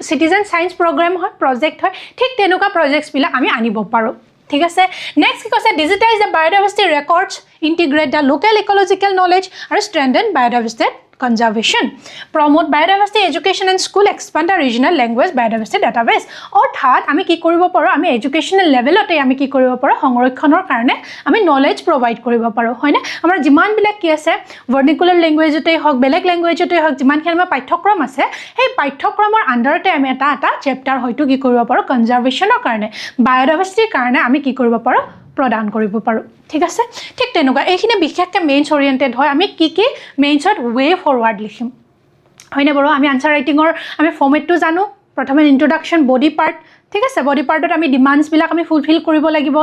চিটিজেন চায়েন্স প্ৰগ্ৰেম হয় প্ৰজেক্ট হয় ঠিক তেনেকুৱা প্ৰজেক্টছবিলাক আমি আনিব পাৰোঁ ঠিক আছে নেক্সট কি কৈছে digitise the biodiversity records integrate the local ecological knowledge আৰু strengthen biodiversity conservation, promote biodiversity education and school, expand the regional language biodiversity database. অৰ্থাৎ আমি কি কৰিব পাৰো আমি এডুকেশনাল লেভেলতে আমি কি কৰিব পাৰো সংৰক্ষণৰ কাৰণে আমি নলেজ প্ৰভাইড কৰিব পাৰো হয়নে আমাৰ যিমান বিলাক কি আছে ভাৰ্নিকুলাৰ ল্যাঙ্গুৱেজতে হওক বেলেগ ল্যাঙ্গুৱেজতে হওক যিমানখিনি আমাৰ পাঠ্যক্ৰম আছে সেই পাঠ্যক্ৰমৰ আন্ডাৰতে আমি এটা চেপ্টাৰ হয়তো কি কৰিব পাৰো কনজাৰভেশ্যনৰ কাৰণে বায়োডাইভাৰ্চিটিৰ কাৰণে আমি কি কৰিব পাৰো প্ৰদান কৰিব পাৰো ঠিক আছে ঠিক তেনেকুৱা এইখিনি বিশেষকৈ মেইনছ ওৰিয়েন্টেড হয় আমি কি মেইনছত ৱে ফৰৱাৰ্ড লিখিম হয়নে বাৰু আমি আনসাৰ ৰাইটিংৰ আমি ফৰ্মেটটো জানো প্ৰথমে ইন্ট্ৰোডাকশন বডি পাৰ্ট ঠিক আছে বডি পাৰ্টত আমি ডিমান্ডছ বিলাক আমি ফুলফিল কৰিব লাগিব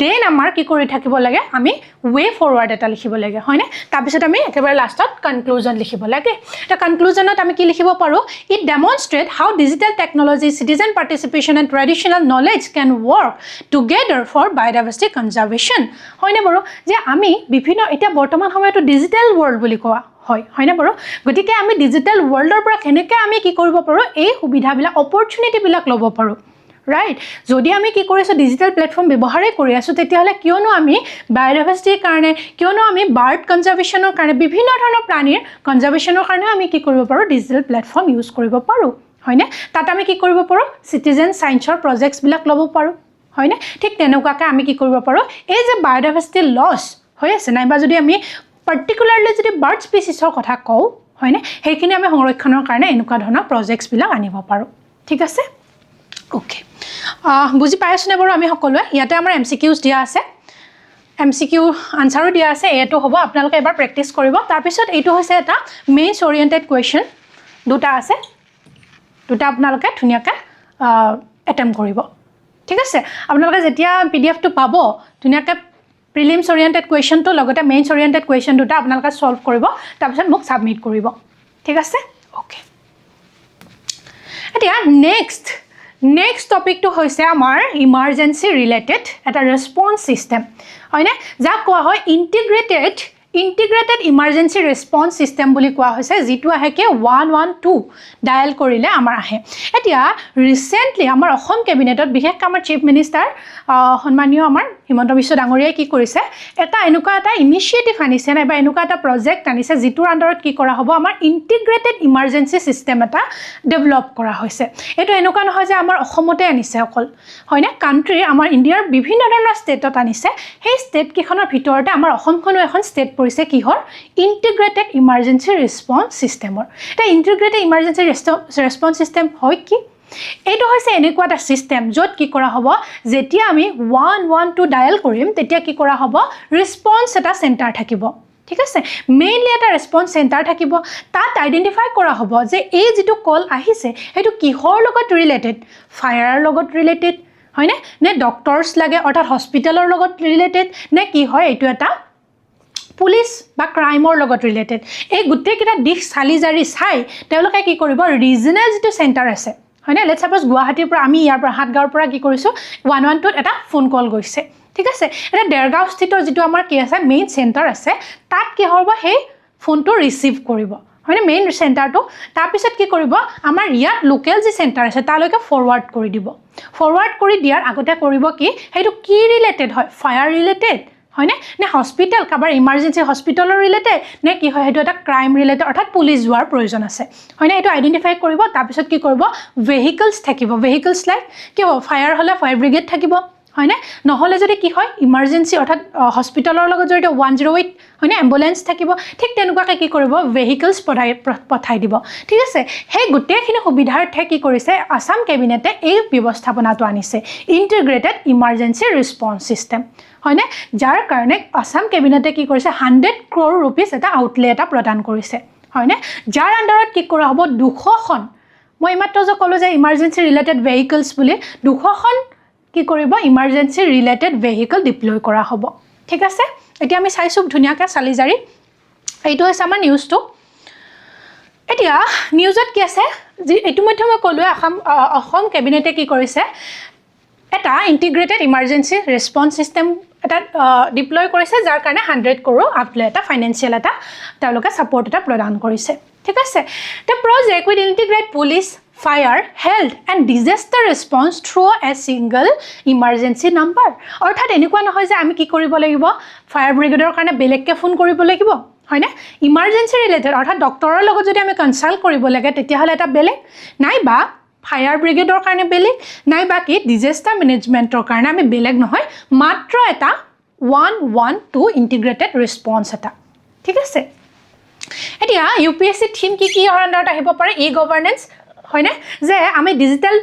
দেন আমাৰ কি কৰি থাকিব লাগে আমি ৱে ফৰৱাৰ্ড এটা লিখিব লাগে হয়নে তাৰপিছত আমি একেবাৰে লাষ্টত কনক্লুজন লিখিব লাগে এটা কনক্লুজনত আমি কি লিখিব পাৰো it demonstrate how digital technology citizen participation and traditional knowledge can work together for biodiversity conservation হয়নে বাৰু যে আমি বিভিন্ন এটা বৰ্তমান সময়তো ডিজিটেল ওয়াৰ্ল্ড বুলি কোৱা হয় না বাৰু গতিকে আমি ডিজিটেল ওয়াৰ্ল্ডৰ পৰা কেনেকৈ আমি কি কৰিব পাৰো এই সুবিধাবিলাক অপৰচুনিটি বিলাক ল'ব পাৰো ৰাইট যদি আমি কি কৰিছো ডিজিটেল প্ল্যাটফৰ্ম ব্যৱহাৰে কৰি আছো তেতিয়াহলে কিয়নো আমি বায়োডাইভাৰ্চিটিৰ কাৰণে কিয়নো আমি বাৰ্ড কনজাৰভেশ্যনৰ কাৰণে বিভিন্ন ধৰণৰ প্ৰাণীৰ কনজাৰভেশ্যনৰ কাৰণে আমি কি কৰিব পাৰো ডিজিটেল প্ল্যাটফৰ্ম ইউজ কৰিব পাৰো হয়নে তাত আমি কি কৰিব পাৰো সিটিজেন সায়েন্সৰ প্ৰজেক্টছ বিলাক ল'ব পাৰো হয়নে ঠিক তেনেকুৱাকৈ আমি কি কৰিব পাৰো এই যে বায়োডাইভাৰ্চিটি লছ হৈ আছে নাইবা যদি আমি পাৰ্টিকুলাৰলি যদি বাৰ্ড স্পিচিছৰ কথা কওঁ হয়নে সেইখিনি আমি সংৰক্ষণৰ কাৰণে এনেকুৱা ধৰণৰ প্ৰজেক্টছ বিলাক আনিব পাৰো ঠিক আছে ওকে বুজি পাইছনে বাৰু আমি সকলোৱে ইয়াতে আমাৰ এমসিকিউজ দিয়া আছে এমসিকিউ আনসাৰো দিয়া আছে এটো হ'ব আপোনালোকে এবাৰ প্ৰেক্টিস কৰিব তাৰ পিছত এটো হৈছে এটা মেইনছ ওৰিয়েন্টেড কোৱেশ্চন দুটা আছে দুটা আপোনালোকে ধুনিয়াকৈ এটেম্প কৰিব ঠিক আছে আপোনালোকে যেতিয়া পিডিএফটো পাব ধুনিয়াকৈ প্ৰিলিমছ ওৰিয়েন্টেড কোৱেশ্চনটো লগতে মেইনছ ওৰিয়েন্টেড কোৱেশ্চন দুটা আপোনালোকে সলভ কৰিব তাৰ পিছত মোক সাবমিট কৰিব ঠিক আছে ওকে এতিয়া next topic to hoise amar emergency related eta response system hoine ja koa hoy integrated emergency response system boli koa hoise jitu ahe ke 112 dial korile amar ahe etia recently amar Assam cabinet ot bihek amar chief minister honmaniyo amar Himanta Biswa Dangoriya ki korise eta enuka eta initiative anise na ba enuka eta project anise jitur underot ki kora hobo amar integrated emergency system eta develop kora hoise eto enuka nohoy je amar Assamote anise okol hoine country amar Indiar bibhinno dhৰণৰ state ot anise hey state kikhonor bhitorte amar Assam khonu ekhon state porise kihor integrated emergency response system or eta integrated emergency response system hoy ki এটো হৈছে এনেকুৱা এটা system যত কি কৰা হ'ব যেতিয়া আমি 112 ডায়াল কৰিম তেতিয়া কি কৰা হ'ব ৰেসপন্স এটা সেন্টাৰ থাকিব ঠিক আছে মেইনলি এটা ৰেসপন্স সেন্টাৰ থাকিব তাত আইডেন্টিফাই কৰা হ'ব যে এই যেটো কল আহিছে এটো কিহৰ লগত ৰিলেটেড ফায়াৰৰ লগত ৰিলেটেড হয়নে নে ডক্টৰছ লাগে অৰ্থাৎ হস্পিটেলৰ লগত ৰিলেটেড নে কি হয় এটো এটা পুলিশ বা ক্ৰাইমৰ লগত ৰিলেটেড এই গুটেই কিটা দিশ চালি জাৰি চাই তেওঁলোকে কি কৰিব ৰিজনাল যেটো সেন্টাৰ আছে হয়নে লেটস সাপোজ গুৱাহাটীৰ পৰা আমি ইয়াৰ পৰা হাটগাঁৱৰ পৰা কি কৰিছো 112 এটা ফোন কল গৈছে ঠিক আছে এটা দেৰগাঁও স্থিত যেটো আমাৰ কি আছে মেইন সেন্টাৰ আছে তাত কি হ'ব সেই ফোনটো ৰিসিভ কৰিব হয়নে মেইন সেন্টাৰটো তাৰ পিছত কি কৰিব আমাৰ ইয়াত লোকেল যে সেন্টাৰ আছে তালৈকে ফৰৱাৰ্ড কৰি দিব ফৰৱাৰ্ড কৰি দিয়াৰ আগতে কৰিব কি হেতু কি ৰিলেটেড হয় ফায়াৰ ৰিলেটেড হয়নে নে হস্পিটেল কাবাৰ ইমাৰ্জেন্সি হস্পিটেলৰ ৰিলেটেড নে কি হয় হেতু এটা ক্ৰাইম ৰিলেটেড অৰ্থাৎ পুলিশ যোৱাৰ প্ৰয়োজন আছে হয়নে এটো আইডেন্টিফাই কৰিব তাৰ পিছত কি কৰিব ভেহিকলছ থাকিব ভেহিকলছ লাইক কি হ'ব ফায়াৰ হলে ফায়াৰ ব্ৰিগেড থাকিব হয়নে নহলে যদি কি হয় ইমাৰ্জেন্সি অৰ্থাৎ হস্পিটেলৰ লগত জড়িত 108 হয়নে এম্বুলেন্স থাকিব ঠিক তেনেকুৱাকৈ কি কৰিব ভেহিকলছ পঠাই দিব ঠিক আছে সেই গুটেইখিনি সুবিধাৰ্থে কি কৰিছে আসাম কেবিনেটে এই ব্যৱস্থাপনাটো আনিছে ইন্টিগ্ৰেটেড ইমাৰ্জেন্সি ৰেসপন্স সিস্টেম হয়নে যাৰ কাৰণে আসাম কেবিনেটে কি কৰিছে 100 crore rupees এটা আউটলে এটা প্ৰদান কৰিছে হয়নে যাৰ আন্ডাৰত কি কৰা হ'ব 200খন মই মাত্ৰ যে কলো যে ইমাৰ্জেন্সি ৰিলেটেড ভেহিকলছ বুলি 200খন কি কৰিব ইমাৰ্জেন্সি ৰিলেটেড ভেহিকল ডিপ্লয় কৰা হ'ব ঠিক আছে এতিয়া আমি চাইছো ধুনিয়াকৈ চালি জাৰি এইটো হৈছে আমাৰ নিউজটো এতিয়া নিউজত কি আছে যে ইতিমধ্যে মই কলো অসম কেবিনেটে কি কৰিছে এটা ইন্টিগ্ৰেটেড ইমাৰ্জেন্সি ৰেসপন্স সিস্টেম এটা ডিপ্লয় কৰিছে যাৰ কাৰণে 100 crore আউটলে এটা ফাইনান্সিয়াল এটা তেওঁলোকে সাপোৰ্ট এটা প্ৰদান কৰিছে ঠিক আছে the project will integrate police fire health and disaster response through a single emergency number অৰ্থাৎ এনেকুৱা নহয় যে আমি কি কৰিব লাগিব ফায়াৰ ব্ৰিগেডৰ কাৰণে বেলেগকে ফোন কৰিব লাগিব হয়নে ইমাৰ্জেঞ্চি ৰিলেটেড অৰ্থাৎ ডক্টৰৰ লগত যদি আমি কনসাল্ট কৰিব লাগে তেতিয়াহলে এটা বেলেগ নাইবা ফায়াৰ ব্ৰিগেডৰ কাৰণে বেলেগ নাইবা কি ডিজাস্টাৰ মেনেজমেন্টৰ কাৰণে আমি বেলেগ নহয় মাত্ৰ এটা 112 ইন্টিগ্ৰেটেড ৰেসপন্স এটা ঠিক আছে এতিয়া ইউপিএসসি থিম কি আন্ডাৰত আহিব পাৰে ই গভৰ্নেন্স হয়নে যে আমি ডিজিটাল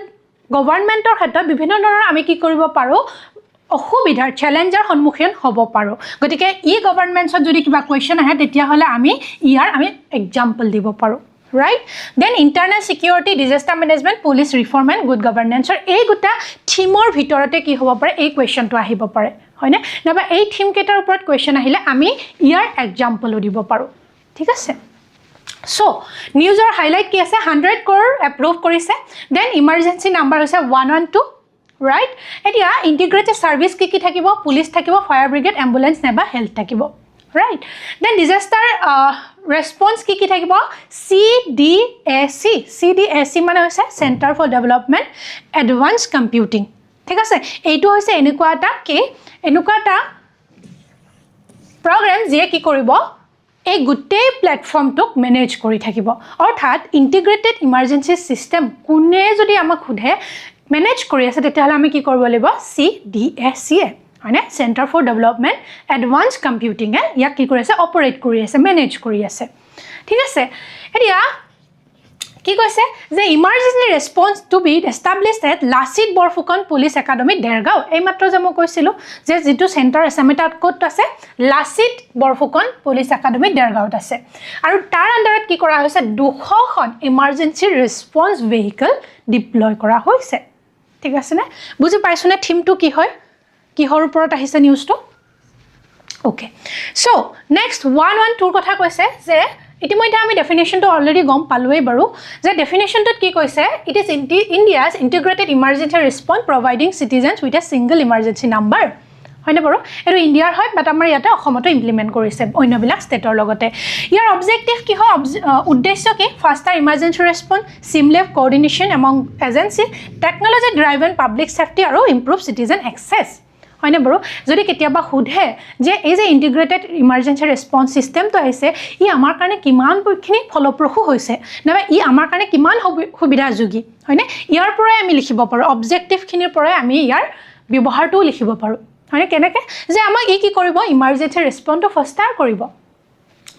গভৰ্নমেন্টৰ ক্ষেত্ৰত বিভিন্ন ধৰণৰ আমি কি কৰিব পাৰো অসুবিধাৰ চ্যালেঞ্জৰ সন্মুখীন হ'ব পাৰো গতিকে ই গভৰ্নমেন্টছত যদি কিবা কোৱেশ্চন আহে তেতিয়াহলে আমি ইয়াৰ আমি এক্সাম্পল দিব পাৰো right then internal security disaster management police reform and good governance এই গুটা থিমৰ ভিতৰতে কি হ'ব পাৰে এই কোৱেশ্চনটো আহিব পাৰে হয়নে নাবা এই থিম কেটাৰ ওপৰত কোৱেশ্চন আহিলে আমি ইয়াৰ এক্সাম্পলও দিব পাৰো ঠিক আছে So, news or highlight ki ase 100 crore approve korise then emergency number hoise 112 right etia integrated service ki thakibo police thakibo fire brigade ambulance neba health thakibo right then disaster response ki thakibo CDSC mane hoise Center for Development Advanced Computing thik ase eitu hoise enukwa ta program je ki koribo এই গুটেই প্ল্যাটফর্মটোক manage কৰি থাকিব অৰ্থাৎ integrated emergency system কোনে যদি আমাক খুধে manage কৰি আছে তেতিয়াহলে আমি কি কৰিব লাগিব CDSC মানে centre for development advance computing ইয়াক কি কৰি আছে অপাৰেট কৰি আছে ম্যানেজ কৰি আছে ঠিক আছে এতিয়া কি কৈছে যে emergency response to be established at Lachit Borphukan police academy Dergaon এই মাত্ৰ যে মই কৈছিলো যে যেটো সেন্টাৰ এছামিটাত কোড আছে লাচিত বৰফুকন পুলিচ একাডেমি দেৰগাঁওত আছে আৰু তাৰ আন্ডাৰত কি কৰা হৈছে 200 খন ইমাৰ্জেন্সি ৰেসপন্স ভেহিকল ডিপ্লয় কৰা হৈছে ঠিক আছে নে বুজি পাইছনে থিমটো কি হয় কিহৰ ওপৰত আহিছে নিউজটো ওকে সো নেক্সট 112 কথা কৈছে যে ইতিমধ্যে আমি ডেফিনেশনটো অলৰেডি গম পালোৱে বাৰু যে ডেফিনেশনটোত কি কৈছে it is India's integrated emergency response providing citizens with a single emergency number হয়নে বাৰু এটো ইণ্ডিয়াৰ হয় বাট আমাৰ ইয়াতে অসমতো ইমপ্লিমেন্ট কৰিছে অন্যবিলাক ষ্টেটৰ লগতে ইয়াৰ অবজেক্টিভ কি হয় উদ্দেশ্য কি faster emergency response seamless coordination among agency technology driven public safety আৰু ইমপ্ৰুভ সিটিজেন এক্সেস হয়নে বাৰু যদি কেতিয়াবা খুধে যে এই যে ইন্টিগ্ৰেটেড ইমাৰ্জেন্সি ৰেসপন্স সিস্টেমটো আছে ই আমাৰ কাৰণে কিমান পক্ষিনি ফলপ্ৰসূ হৈছে নাবা ই আমাৰ কাৰণে কিমান সুবিধাযোগী হয়নে ইয়াৰ পৰাই আমি লিখিব পাৰো অবজেক্টিভ খিনিৰ পৰাই আমি ইয়াৰ ব্যৱহাৰটো লিখিব পাৰো হয়নে কেনেকে যে আমাক ই কি কৰিব ইমাৰ্জেন্সি ৰেসপন্সটো ফাস্টাৰ কৰিব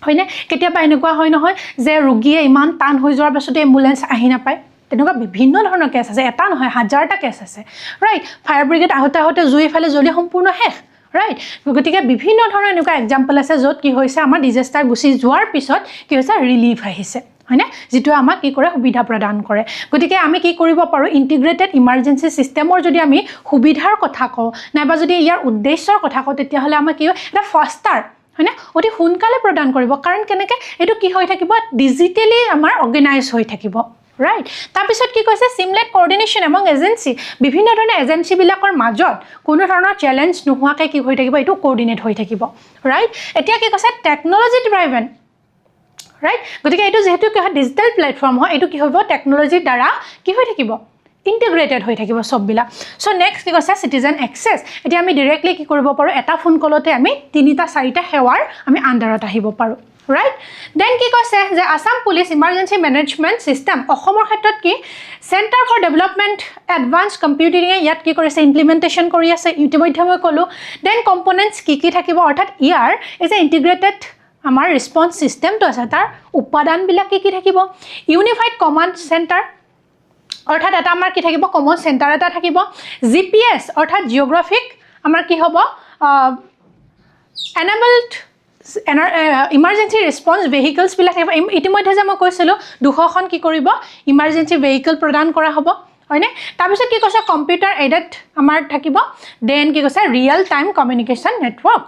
হয়নে কেতিয়াবা এনেকুৱা হয় নহয় যে ৰোগীয়ে ইমান টান হৈ যোৱাৰ পাছতে এম্বুলেন্স আহি নাপায় তেনেকুৱা বিভিন্ন ধৰণৰ কেছ আছে এটা নহয় হাজাৰটা কেছ আছে ৰাইট ফায়াৰ ব্ৰিগেড আহতে জুই ফালে জ্বলি সম্পূৰ্ণ শেষ ৰাইট গতিকে বিভিন্ন ধৰণৰ এনেকুৱা এক্সাম্পল আছে য'ত কি হৈছে আমাৰ ডিজাস্টাৰ গুছি যোৱাৰ পিছত কি হৈছে ৰিলিফ আহিছে হয়নে যেটো আমাক কি কৰে সুবিধা প্ৰদান কৰে গতিকে আমি কি কৰিব পাৰো ইন্টিগ্ৰেটেড ইমাৰ্জেন্সি সিস্টেমৰ যদি আমি সুবিধাৰ কথা কওঁ নাইবা যদি ইয়াৰ উদ্দেশ্যৰ কথা কওঁ তেতিয়াহলে আমাক কি এটা ফাস্টাৰ হয়নে অতি সোনকালে প্ৰদান কৰিব কাৰণ কেনেকে এটো কি হৈ থাকিব ডিজিটেলি আমাৰ অৰ্গানাইজ হৈ থাকিব right তাৰপিছত কি কৈছে সিমলেস কোঅৰ্ডিনেশন এমং এজেন্সি বিভিন্ন ধৰণৰ এজেন্সি বিলাকৰ মাজত কোনো ধৰণৰ চ্যালেঞ্জ নোহোৱাকৈ কি হৈ থাকিব এটো কোঅৰ্ডিনেট হৈ থাকিব ৰাইট এতিয়া কি কৈছে টেকনলজি ড্ৰাইভেন ৰাইট গতিকে এটো যেহেতু কি হয় ডিজিটাল প্ল্যাটফৰ্ম হয় এটো কি হ'ব টেকনলজিৰ দ্বাৰা কি হৈ থাকিব ইন্টিগ্ৰেটেড হৈ থাকিব সববিলা সো নেক্সট কি কৈছে সিটিজেন এক্সেস এতিয়া আমি ডাইৰেক্টলি কি কৰিব পাৰো এটা ফোন কলতে আমি 3টা 4টা সেৱাৰ আমি আন্ডাৰত আহিব পাৰো right then কি কৈছে যে Assam police emergency management system অসমৰ ক্ষেত্ৰত কি centre for development advance computing ইয়াত কি কৰিছে ইমপ্লিমেন্টেশন কৰি আছে ইতিমধ্যে মই কলো দেন কম্পোনেন্টস কি থাকিব অৰ্থাৎ ইয়াৰ ইজ এ ইন্টিগ্ৰেটেড আমাৰ ৰেসপন্স সিস্টেমটো আছে তাৰ উপাদান বিলাক কি থাকিব ইউনিফাইড কমান্ড সেন্টাৰ অৰ্থাৎ এটা আমাৰ কি থাকিব কমন সেন্টাৰ এটা থাকিব জিপিএস অৰ্থাৎ জিওগ্ৰাফিক আমাৰ কি হ'ব এনেবলড ইমাৰ্জেন্সি ৰেসপন্স ভেহিকলস বিলাক ইতিমধ্যে যে মই কৈছিলো 200 খন কি কৰিব ইমাৰ্জেন্সি ভেহিকল প্ৰদান কৰা হ'ব হয়নে তাৰপিছত কি কৈছে কম্পিউটাৰ এডেড আমাৰ থাকিব দেন কি কৈছে ৰিয়েল টাইম কমিউনিকেশ্যন নেটৱৰ্ক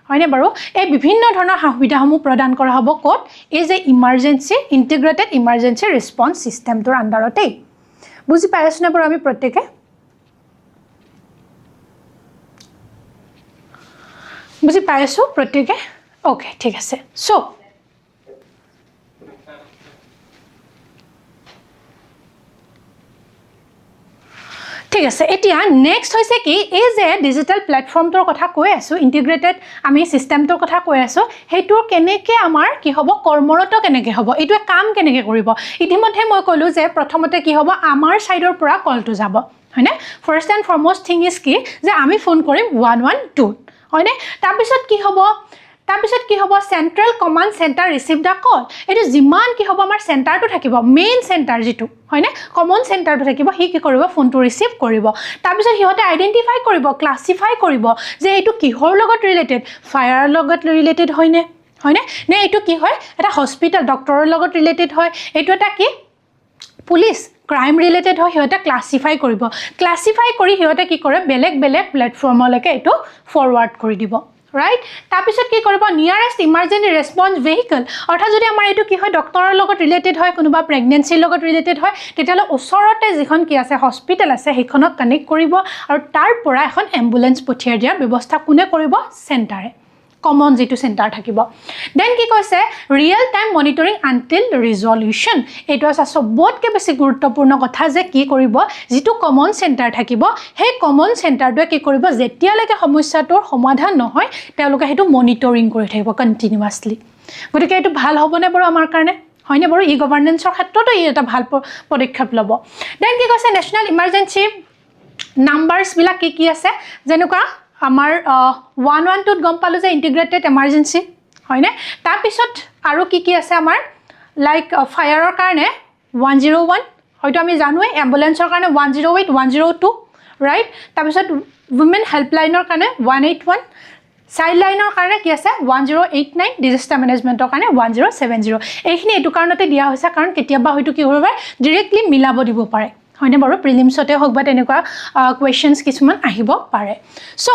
হয়নে বাৰু এই বিভিন্ন ধৰণৰ সুবিধাসমূহ প্ৰদান কৰা হ'ব ক'ত এই যে ইমাৰ্জেন্সি ইন্টিগ্ৰেটেড ইমাৰ্জেন্সি ৰেসপন্স সিস্টেমটোৰ আন্ডাৰতে বুজি পাইছনে বাৰু আমি প্ৰত্যেকে বুজি পাইছো প্ৰত্যেকে ওকে ঠিক আছে সো ঠিক আছে এতিয়া নেক্সট হৈছে কি এই যে ডিজিটেল প্লেটফৰ্মটোৰ কথা কৈ আছো ইন্টিগ্ৰেটেড আমি সিস্টেমটোৰ কথা কৈ আছো হেইটোৰ কেনেকে আমাৰ কি হ'ব কৰ্মৰত কেনেকে হ'ব এইটো কাম কেনেকে কৰিব ইতিমধ্যে মই কলো যে প্ৰথমতে কি হ'ব আমাৰ সাইডৰ পৰা কলটো যাব হয়নে ফাৰ্স্ট এন্ড ফৰমোষ্ট থিং ইজ কি যে আমি ফোন কৰিম 112 হয়নে তাৰপিছত কি হ'ব সেন্ট্ৰাল কমান্ড সেন্টাৰ ৰিসিভ দা কল এটো জিমান কি হ'ব আমাৰ সেন্টাৰটো থাকিব মেইন সেন্টাৰ যেটো হয়নে কমন সেন্টাৰটো থাকিব হি কি কৰিব ফোনটো ৰিসিভ কৰিব তাৰপিছত হিহতে আইডেন্টিফাই কৰিব ক্লাসিফাই কৰিব যে এটো কিহৰ লগত ৰিলেটেড ফায়াৰৰ লগত ৰিলেটেড হয়নে নে এটো কি হয় এটা হস্পিটাল ডক্টৰৰ লগত ৰিলেটেড হয় এটো এটা কি পুলিশ ক্ৰাইম ৰিলেটেড হয় হিহতে ক্লাসিফাই কৰিব ক্লাসিফাই কৰি হিহতে কি কৰে বেলেগ প্ল্যাটফৰ্মলৈকে এটো ফৰৱাৰ্ড কৰি দিব ৰাইট তাৰপিছত কি কৰিব নিয়াৰেষ্ট ইমাৰ্জেন্সি ৰেসপন্স ভেহিকল অৰ্থাৎ যদি আমাৰ এটো কি হয় ডক্টৰৰ লগত ৰিলেটেড হয় কোনোবা প্ৰেগনেন্সিৰ লগত ৰিলেটেড হয় তেতিয়ালে ওচৰতে যিখন কি আছে হস্পিটাল আছে হেখনক কানেক্ট কৰিব আৰু তাৰ পৰা এখন এম্বুলেন্স পঠিয়াই দিয়াৰ ব্যৱস্থা কোনে কৰিব সেন্টাৰে কমন যেটো সেন্টাৰ থাকিব দেন কি কৈছে ৰিয়েল টাইম মনিটৰিং আনটিল ৰিজল্যুশন এটো আছে সবতকে বেছি গুৰুত্বপূৰ্ণ কথা যে কি কৰিব যেটো কমন সেন্টাৰ থাকিব হে কমন সেন্টাৰটোৱে কি কৰিব যেতিয়ালৈকে সমস্যাটোৰ সমাধান নহয় তেওঁলোকে হেতু মনিটৰিং কৰি থাকিব কন্টিনিউয়াছলি গতিকে এটো ভাল হ'বনে বাৰু আমাৰ কাৰণে হয়নে বাৰু ই গভৰ্নেন্সৰ ক্ষেত্ৰতো এটা ভাল পদক্ষেপ ল'ব দেন কি কৈছে নেশনাল ইমাৰ্জেন্সি নাম্বাৰস বিলাক কি আছে যেনেকুৱা আমাৰ 112 গম পালো যে ইন্টিগ্ৰেটেড এমাৰ্জেন্সি হয়নে তাৰ পিছত আৰু কি আছে আমাৰ লাইক ফায়াৰৰ কাৰণে 101 হয়তো আমি জানোৱে এম্বুলেন্সৰ কাৰণে 108 102 ৰাইট তাৰ পিছত উইমেন হেল্পলাইনৰ কাৰণে 181 চাইল্ড লাইনৰ কাৰণে কি আছে 1089 ডিজাস্টাৰ মেনেজমেন্টৰ কাৰণে 1070 এইখিনি এটো কাৰণতে দিয়া হৈছে কাৰণ কেতিয়াবা হয়তো কি হ'ব ডাইৰেক্টলি মিলাব দিব পাৰে হয়নে বাৰু প্ৰিলিমছতে হওক বা তেনেকুৱা কোৱেশ্চনছ কিছুমান আহিব পাৰে সো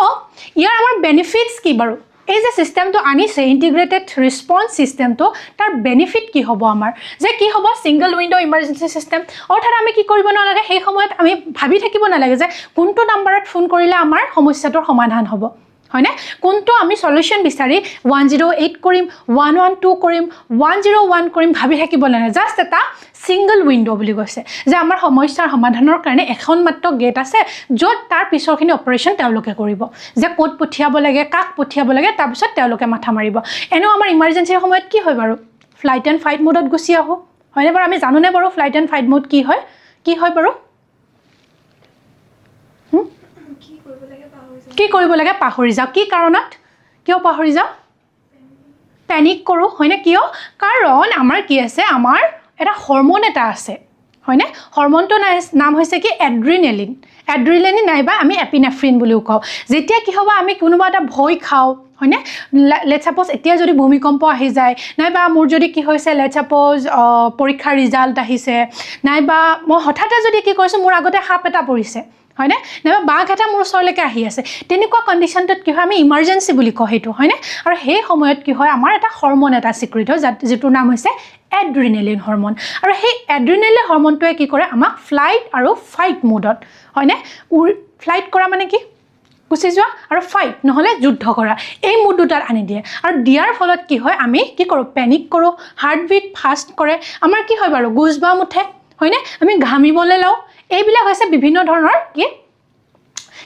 ইয়াৰ আমাৰ বেনিফিটস কি বাৰু এই যে সিস্টেমটো আনিছে ইন্টিগ্ৰেটেড ৰেসপন্স সিস্টেমটো তাৰ বেনিফিট কি হ'ব আমাৰ যে কি হ'ব সিঙ্গল উইন্ডো ইমাৰ্জেন্সি সিস্টেম অৰ্থাৎ আমি কি কৰিব নালাগে সেই সময়ত আমি ভাবি থাকিব নালাগে যে কোনটো নাম্বাৰত ফোন কৰিলে আমাৰ সমস্যাটোৰ সমাধান হ'ব হয়নে কোনটো আমি সলিউশন বিচাৰি 108 কৰিম 112 কৰিম 101 কৰিম ভাবি থাকিব নালাগে জাস্ট এটা সিঙ্গল উইন্ডো বুলি কৈছে যে আমাৰ সমস্যাৰ সমাধানৰ কাৰণে এখন মাত্ৰ গেট আছে য'ত তাৰ পিছৰখিনি অপাৰেশন তেওঁলোকে কৰিব যে কোড পঠিয়াব লাগে কাক পঠিয়াব লাগে তাৰ পিছত তেওঁলোকে মাথা মাৰিব এনো আমাৰ ইমাৰ্জেন্সিৰ সময়ত কি হয় বাৰু ফ্লাইট এন্ড ফাইট মোডত গুছি আহো হয়নে বাৰু আমি জানোনে বাৰু ফ্লাইট এন্ড ফাইট মোড কি হয় বাৰু কি কৰিব লাগে পাহৰি যাও কি কাৰণত কিয় পাহৰি যাও প্যানিক কৰো হয়নে কিয় কাৰণ আমাৰ কি আছে আমাৰ এটা হৰমন এটা আছে হয়নে হৰমনটো নাম হৈছে কি এড্ৰিনালিন নাইবা আমি এপিনেফ্ৰিন বুলিও কওঁ যেতিয়া কি হ'ব আমি কোনোবা এটা ভয় খাও হয়নে লেটস সাপোজ এতিয়া যদি ভূমিকম্প আহি যায় নাইবা মোৰ যদি কি হৈছে লেটস সাপোজ পৰীক্ষাৰ ৰিজাল্ট আহিছে নাইবা মই হঠাতে যদি কি কৰিছো মোৰ আগতে সাপ এটা পৰিছে হয়নে নাইবা বাঘ এটা মোৰ ওচৰলৈকে আহি আছে তেনেকুৱা কন্ডিশনটোত কি হয় আমি ইমাৰ্জেন্সি বুলি কওঁ হেতু হয়নে আৰু সেই সময়ত কি হয় আমাৰ এটা হৰমন এটা সিক্ৰেট হয় যেটোৰ নাম হৈছে এড্ৰিনালিন হৰমন আৰু সেই এড্ৰিনালিন হৰমনটোৱে কি কৰে আমাক ফ্লাইট আৰু ফাইট মোডত হয়নে ফ্লাইট কৰা মানে কি গুছি যোৱা আৰু ফাইট নহলে যুদ্ধ কৰা এই মোড দুটাত আনি দিয়ে আৰু দিয়াৰ ফলত কি হয় আমি কি কৰো প্যানিক কৰো হাৰ্ট বিট ফাষ্ট কৰে আমাৰ কি হয় বাৰু গুজবাম উঠে হয়নে আমি ঘামিবলৈ লাও এইবিলাক হৈছে বিভিন্ন ধৰণৰ কি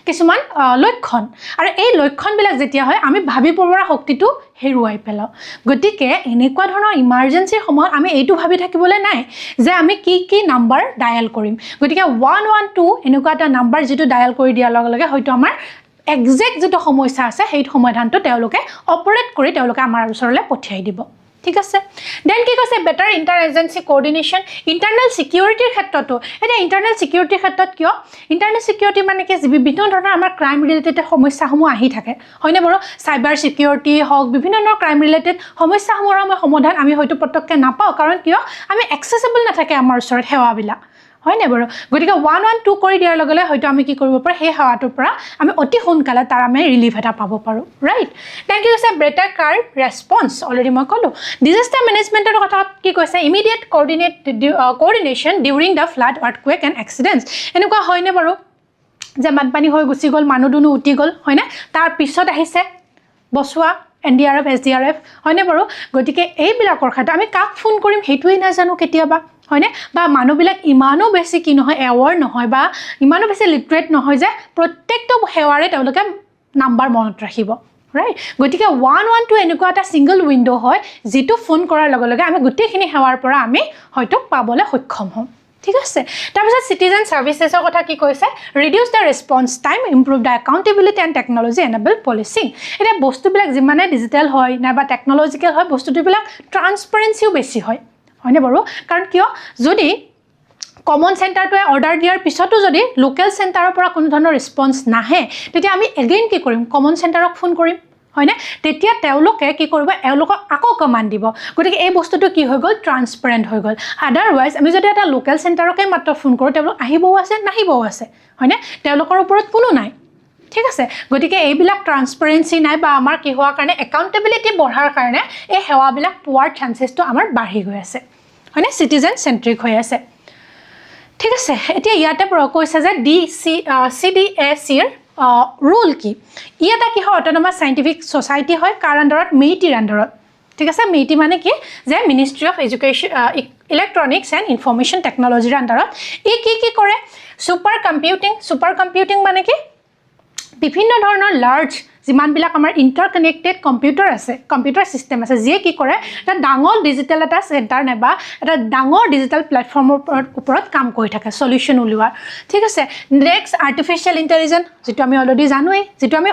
কিছুমান লক্ষণ আৰু এই লক্ষণবিলাক যেতিয়া হয় আমি ভাবি পৰা শক্তিটো হেৰুৱাই পেলাও গতিকে এনেকুৱা ধৰণৰ ইমাৰ্জেন্সিৰ সময়ত আমি এইটো ভাবি থাকিবলৈ নাই যে আমি কি নাম্বাৰ ডায়াল কৰিম গতিকে 112 এনেকুৱা এটা নাম্বাৰ যেটো ডায়াল কৰি দিয়াৰ লগে লগে হয়তো আমাৰ এক্সাক্ট যেটো সমস্যা আছে সেই সমাধানটো তেওঁলোকে অপাৰেট কৰি তেওঁলোকে আমাৰ ওচৰলৈ পঠিয়াই দিব ঠিক আছে দেন কি কৈছে বেটাৰ ইন্টাৰ এজেন্সি কোঅৰ্ডিনেশন ইন্টাৰনেল সিকিউৰিটিৰ ক্ষেত্ৰতো এটা ইন্টাৰনেল সিকিউৰিটিৰ ক্ষেত্ৰত কিয় ইন্টাৰনেল সিকিউৰিটি মানে কি বিভিন্ন ধৰণৰ আমাৰ ক্ৰাইম ৰিলেটেড সমস্যাসমূহ আহি থাকে হয়নে বাৰু সাইবাৰ সিকিউৰিটি হওক বিভিন্ন ধৰণৰ ক্ৰাইম ৰিলেটেড সমস্যাসমূহৰ সমাধান আমি হয়তো পটককে নাপাও কাৰণ কিয় আমি এক্সেসিবল নাথাকে আমাৰ ওচৰত সেৱাবিলাক হয়নে বাৰু গতিকে 112 কৰি দিয়াৰ লগে লগে হয়তো আমি কি কৰিব পাৰো সেই সেৱাটোৰ পৰা আমি অতি সোনকালে তাৰ আমি ৰিলিফ এটা পাব পাৰো right thank you say better car response already মই কলো ডিজাস্টাৰ মেনেজমেন্টৰ কথা কি কৈছে immediate coordination during the flood earthquake and accidents এনেকুৱা হয়নে বাৰু যে বানপানী হৈ গুছি গ'ল মানুহ দুনু উটি গ'ল হয়নে তাৰ পিছত আহিছে বসুৱা NDRF SDRF হয়নে বাৰু গতিকে এইবিলাকৰ ক্ষেত্ৰত আমি কাক ফোন কৰিম সেইটোৱেই নাজানো কেতিয়াবা হয়নে বা মানুহবিলাক ইমানো বেছি কি নহয় এৱাৰ নহয় বা ইমানো বেছি লিটাৰেট নহয় যে প্ৰত্যেকটো সেৱাৰে তেওঁলোকে নাম্বাৰ মনত ৰাখিব ৰাইট গতিকে 112 এনেকুৱা এটা সিঙ্গল উইন্ডো হয় যেটো ফোন কৰাৰ লগে লগে আমি গোটেইখিনি সেৱাৰ পৰা আমি হয়তো পাবলৈ সক্ষম হম ঠিক আছে তাৰপিছত সিটিজেন সাৰ্ভিসেছৰ কথা কি কৈছে reduce the response time improve the accountability and technology enable policing এটা বস্তুবিলাক যিমানে ডিজিটেল হয় নাইবা টেকনলজিক্যাল হয় বস্তুবিলাক ট্ৰান্সপাৰেন্সিও বেছি হয় হয়নে বাৰু কাৰণ কিয় যদি কমন সেন্টাৰটোৱে অৰ্ডাৰ দিয়াৰ পিছতো যদি লোকেল সেন্টাৰৰ পৰা কোনো ধৰণৰ ৰেসপন্স নাহে তেতিয়া আমি এগেইন কি কৰিম কমন সেন্টাৰক ফোন কৰিম হয়নে তেতিয়া তেওঁলোকে কি কৰিব এওঁলোকক আকৌ কমান্ড দিব গতিকে এই বস্তুটো কি হৈ গ'ল ট্ৰান্সপাৰেন্ট হৈ গ'ল আদাৰৱাইজ আমি যদি এটা লোকেল সেন্টাৰকে মাত্ৰ ফোন কৰোঁ তেওঁলোক আহিবও আছে নাহিবও আছে হয়নে তেওঁলোকৰ ওপৰত কোনো নাই ঠিক আছে গতিকে এইবিলাক ট্ৰান্সপাৰেন্সি নাই বা আমাৰ কি হোৱাৰ কাৰণে একাউন্টেবিলিটি বঢ়াৰ কাৰণে এই সেৱাবিলাক পোৱাৰ চান্সেছটো আমাৰ বাঢ়ি গৈ আছে হয়নে সিটিজেন সেন্ট্ৰিক হৈ আছে ঠিক আছে এতিয়া ইয়াতে কৈছে যে CDACৰ ৰুল কি ই এটা কি হয় অটোনমাস সাইন্টিফিক সোসাইটি হয় কাৰ আন্ডাৰত মেইটিৰ আন্ডাৰত ঠিক আছে মেইটি মানে কি যে ministry of education electronics and information টেকনলজিৰ আন্ডাৰত ই কি কৰে সুপাৰ কম্পিউটিং মানে কি বিভিন্ন ধৰণৰ লাৰ্জ যিমানবিলাক আমাৰ ইণ্টাৰকানেক্টেড কম্পিউটাৰ আছে কম্পিউটাৰ সিস্টেম আছে যিয়ে কি কৰে এটা ডাঙৰ ডিজিটেল এটা সেন্টাৰ নাইবা এটা ডাঙৰ ডিজিটেল প্লেটফৰ্মৰ ওপৰত কাম কৰি থাকে সলিউশন উলিওৱাৰ ঠিক আছে নেক্সট আৰ্টিফিচিয়েল ইন্টেলিজেন্স যেটো আমি অলৰেডি জানোই যেটো আমি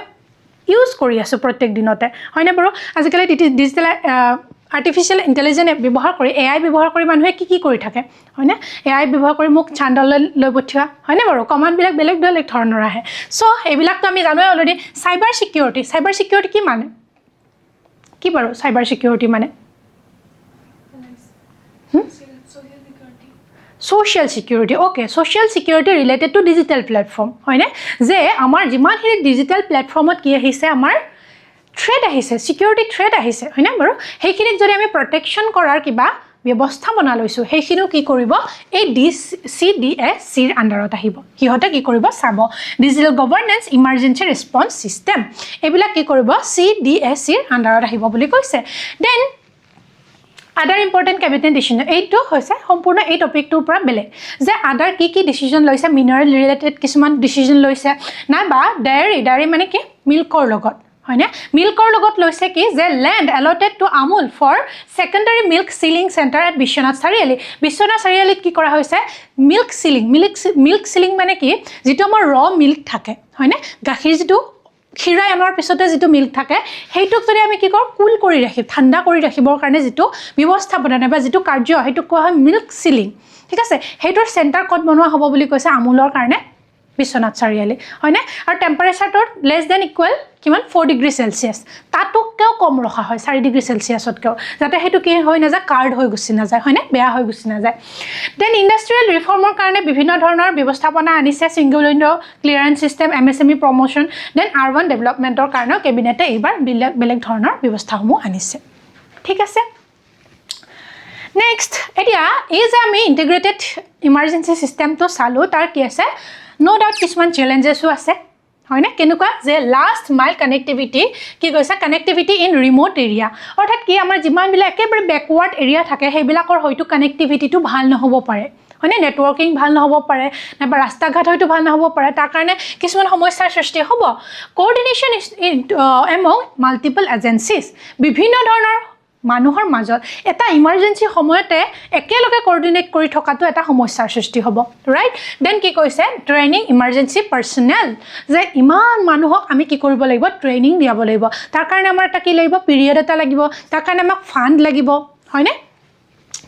ইউজ কৰি আছো প্ৰত্যেক দিনতে হয়নে বাৰু আজিকালি ডিজিটেল আৰ্টিফিচিয়েল ইন্টেলিজেন্স ব্যৱহাৰ কৰি AI ব্যৱহাৰ কৰি মানুহে কি কৰি থাকে হয়নে AI ব্যৱহাৰ কৰি মোক চাণ্ডলৈ লৈ পঠিওৱা হয়নে বাৰু কমান্ডবিলাক বেলেগ ধৰণৰ আহে সো এইবিলাকটো আমি জানোই অলৰেডি সাইবাৰ সিকিউৰিটি কি মানে কি বাৰু সাইবাৰ সিকিউৰিটি মানে social security okay social security related to digital platform হয়নে যে আমাৰ যিমানখিনি ডিজিটেল প্লেটফৰ্মত কি আহিছে আমাৰ থ্ৰেড আহিছে সিকিউৰিটি থ্ৰেড আহিছে হয়নে বাৰু সেইখিনিক যদি আমি প্ৰটেকশ্যন কৰাৰ কিবা ব্যৱস্থা বনা লৈছো সেইখিনিও কি কৰিব এই CDACৰ আন্ডাৰত আহিব কিহতে কি কৰিব চাব ডিজিটেল গভৰ্নেন্স ইমাৰ্জেন্সি ৰেসপন্স সিস্টেম এইবিলাক কি কৰিব CDACৰ আন্ডাৰত আহিব বুলি কৈছে দেন আদাৰ ইম্পৰ্টেণ্ট কেবিনেট ডিচিজন এইটো হৈছে সম্পূৰ্ণ এই টপিকটোৰ পৰা বেলেগ যে আদাৰ কি ডিচিজন লৈছে মিনাৰেল ৰিলেটেড কিছুমান ডিচিজন লৈছে নাইবা ডায়েৰী মানে কি মিল্কৰ লগত হয়নে মিল্কৰ লগত লৈছে কি যে land allotted to Amul for secondary milk chilling centre at Biswanath চাৰিআলিত কি কৰা হৈছে মিল্ক সিলিং মানে কি যেটো আমাৰ ৰ মিল্ক থাকে হয়নে গাখীৰ যেটো খিৰাই আনাৰ পিছতে যেটো মিল্ক থাকে হেইটোক যদি আমি কি কৰো কুল কৰি ৰাখি ঠাণ্ডা কৰি ৰাখিবৰ কাৰণে যেটো ব্যৱস্থাপনা নাইবা যেটো কাৰ্য হেইটো কোৱা হয় মিল্ক সিলিং ঠিক আছে হেইটোৰ সেন্টাৰ ক'ত বনোৱা হ'ব বুলি কৈছে আমুলৰ কাৰণে বিশ্বনাথ চাৰিআলি হয়নে আৰু টেম্পাৰেচাৰটো লেছ দেন ইকুৱেল কিমান 4 ডিগ্ৰী সেলসিয়াস তাতোকেও কম ৰখা হয় 4 ডিগ্ৰী সেলসিয়াসতকেও যাতে হেতু কি হৈ না যায় কাৰ্ড হৈ গুছি না যায় হয়নে বেয়া হৈ গুছি না যায় দেন ইন্ডাষ্ট্ৰিয়েল ৰিফৰ্মৰ কাৰণে বিভিন্ন ধৰণৰ ব্যৱস্থাপনা আনিছে single window clearance system MSME promotion then urban ডেভেলপমেন্টৰ কাৰণে কেবিনেটে এইবাৰ বেলেগ ধৰণৰ ব্যৱস্থাসমূহ আনিছে ঠিক আছে নেক্সট এতিয়া এই যে আমি ইন্টিগ্ৰেটেড ইমাৰ্জেন্সি সিস্টেমটো চালো তাৰ কি আছে নো ডাউট কিছুমান চ্যালেঞ্জেসও আছে হয়নে কেনেকুৱা যে লাষ্ট মাইল কানেক্টিভিটি কি কৈছে কানেক্টিভিটি ইন ৰিমোট এৰিয়া অৰ্থাৎ কি আমাৰ যিমানবিলাক একেবাৰে ব্যাকৱাৰ্ড এৰিয়া থাকে সেইবিলাকৰ হয়তো কানেক্টিভিটিটো ভাল নহব পাৰে হয়নে নেটৱৰ্কিং ভাল নহব পাৰে নাইবা ৰাস্তা ঘাট হয়তো ভাল নহব পাৰে তাৰ কাৰণে কিছুমান সমস্যাৰ সৃষ্টি হ'ব কোঅৰ্ডিনেশ্যন এমং মাল্টিপল এজেন্সিজ বিভিন্ন ধৰণৰ মানুহৰ মাজত এটা ইমাৰ্জেন্সি সময়তে একেলগে কোঅৰ্ডিনেট কৰি থকাটো এটা সমস্যাৰ সৃষ্টি হ'ব ৰাইট দেন কি কৈছে ট্ৰেইনিং ইমাৰ্জেন্সি পাৰ্সনেল যে ইমান মানুহক আমি কি কৰিব লাগিব ট্ৰেইনিং দিয়াব লাগিব তাৰ কাৰণে আমাৰ এটা কি লাগিব পিৰিয়ড এটা লাগিব তাৰ কাৰণে আমাক ফান্ড লাগিব হয়নে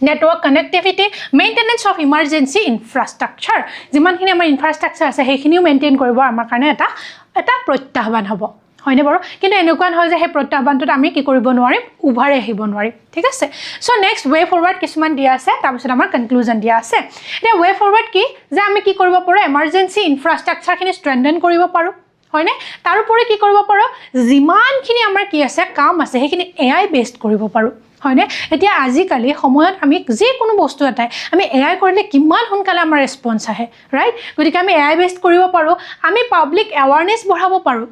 network connectivity maintenance of emergency infrastructure যিমানখিনি আমাৰ ইনফ্ৰাষ্ট্ৰাকচাৰ আছে সেইখিনিও মেইনটেইন কৰিব আমাৰ কাৰণে এটা প্ৰত্যাহ্বান হ'ব হয়নে বাৰু কিন্তু এনেকুৱা নহয় যে সেই প্ৰত্যাহ্বানটোত আমি কি কৰিব নোৱাৰিম উভাৰে আহিব নোৱাৰিম ঠিক আছে সো নেক্সট ৱে ফৰৱাৰ্ড কিছুমান দিয়া আছে তাৰপিছত আমাৰ কনক্লুজন দিয়া আছে এতিয়া ৱে ফৰৱাৰ্ড কি যে আমি কি কৰিব পাৰো এমাৰ্জেন্সি ইনফ্ৰাষ্ট্ৰাকচাৰখিনি ষ্ট্ৰেন্থেন কৰিব পাৰো হয়নে তাৰ উপৰি কি কৰিব পাৰো যিমানখিনি আমাৰ কি আছে কাম আছে সেইখিনি AI বেসড কৰিব পাৰো হয়নে এতিয়া আজিকালি সময়ত আমি যে কোনো বস্তু এটাই আমি AI কৰিলে কিমান সোনকালে আমাৰ ৰেসপন্স আহে ৰাইট গতিকে আমি AI বেসড কৰিব পাৰো আমি পাব্লিক এৱাৰনেস বঢ়াব পাৰো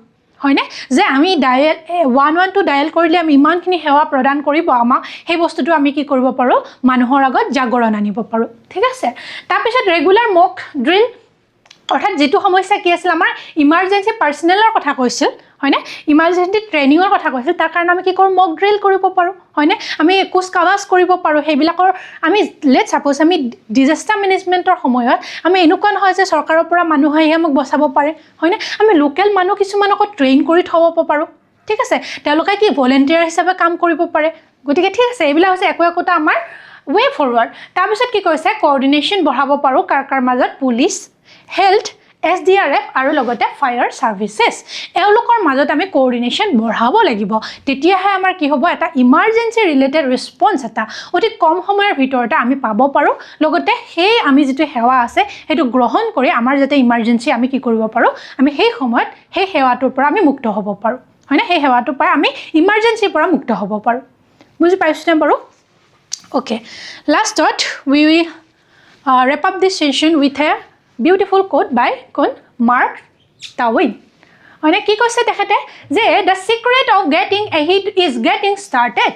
হয়নে যে আমি ডায়েল 112 ডায়েল কৰিলে আমি ইমানখিনি সেৱা প্ৰদান কৰিব আমাক সেই বস্তুটো আমি কি কৰিব পাৰোঁ মানুহৰ আগত জাগৰণ আনিব পাৰোঁ ঠিক আছে তাৰপিছত ৰেগুলাৰ মক ড্ৰিল অৰ্থাৎ যেটো সমস্যা কি আছিল আমাৰ ইমাৰ্জেন্সি পাৰ্সনেলৰ কথা কৈছিল হয়নে ইমাৰ্জেন্সি ট্ৰেইনিঙৰ কথা কৈছিল তাৰ কাৰণে আমি কি কৰোঁ মক ড্ৰিল কৰিব পাৰোঁ হয়নে আমি কুচ কাৱাজ কৰিব পাৰোঁ সেইবিলাকৰ আমি লেট সাপোজ আমি ডিজাস্টাৰ মেনেজমেন্টৰ সময়ত আমি এনেকুৱা নহয় যে চৰকাৰৰ পৰা মানুহ আহি আমাক বচাব পাৰে হয়নে আমি লোকেল মানুহ কিছুমানক ট্ৰেইন কৰি থব পাৰোঁ ঠিক আছে তেওঁলোকে কি ভলান্টিয়াৰ হিচাপে কাম কৰিব পাৰে গতিকে ঠিক আছে এইবিলাক হৈছে একোটা আমাৰ ৱে ফৰৱাৰ্ড তাৰপিছত কি কৈছে কোঅৰ্ডিনেশ্যন বঢ়াব পাৰোঁ কাৰ মাজত পুলিচ হেল্থ SDRF আৰু লগতে ফায়াৰ সাৰ্ভিসেস এওঁলোকৰ মাজত আমি কোঅৰ্ডিনেশ্যন বঢ়াব লাগিব তেতিয়াহে আমাৰ কি হ'ব এটা ইমাৰ্জেন্সি ৰিলেটেড ৰেসপন্স এটা অতি কম সময়ৰ ভিতৰতে আমি পাব পাৰোঁ লগতে সেই আমি যেটো সেৱা আছে হেতু গ্ৰহণ কৰি আমাৰ যাতে ইমাৰ্জেন্সি আমি কি কৰিব পাৰোঁ আমি সেই সময়ত সেই সেৱাটোৰ পৰা আমি মুক্ত হ'ব পাৰোঁ হয়নে সেই সেৱাটোৰ পৰা আমি ইমাৰ্জেন্সিৰ পৰা মুক্ত হ'ব পাৰোঁ বুজি পাইছনে বাৰু ওকে লাষ্টত we wrap up this session with a beautiful quote by Mark Twain হয়নে কি কৈছে তেখেতে যে the secret of getting ahead is getting started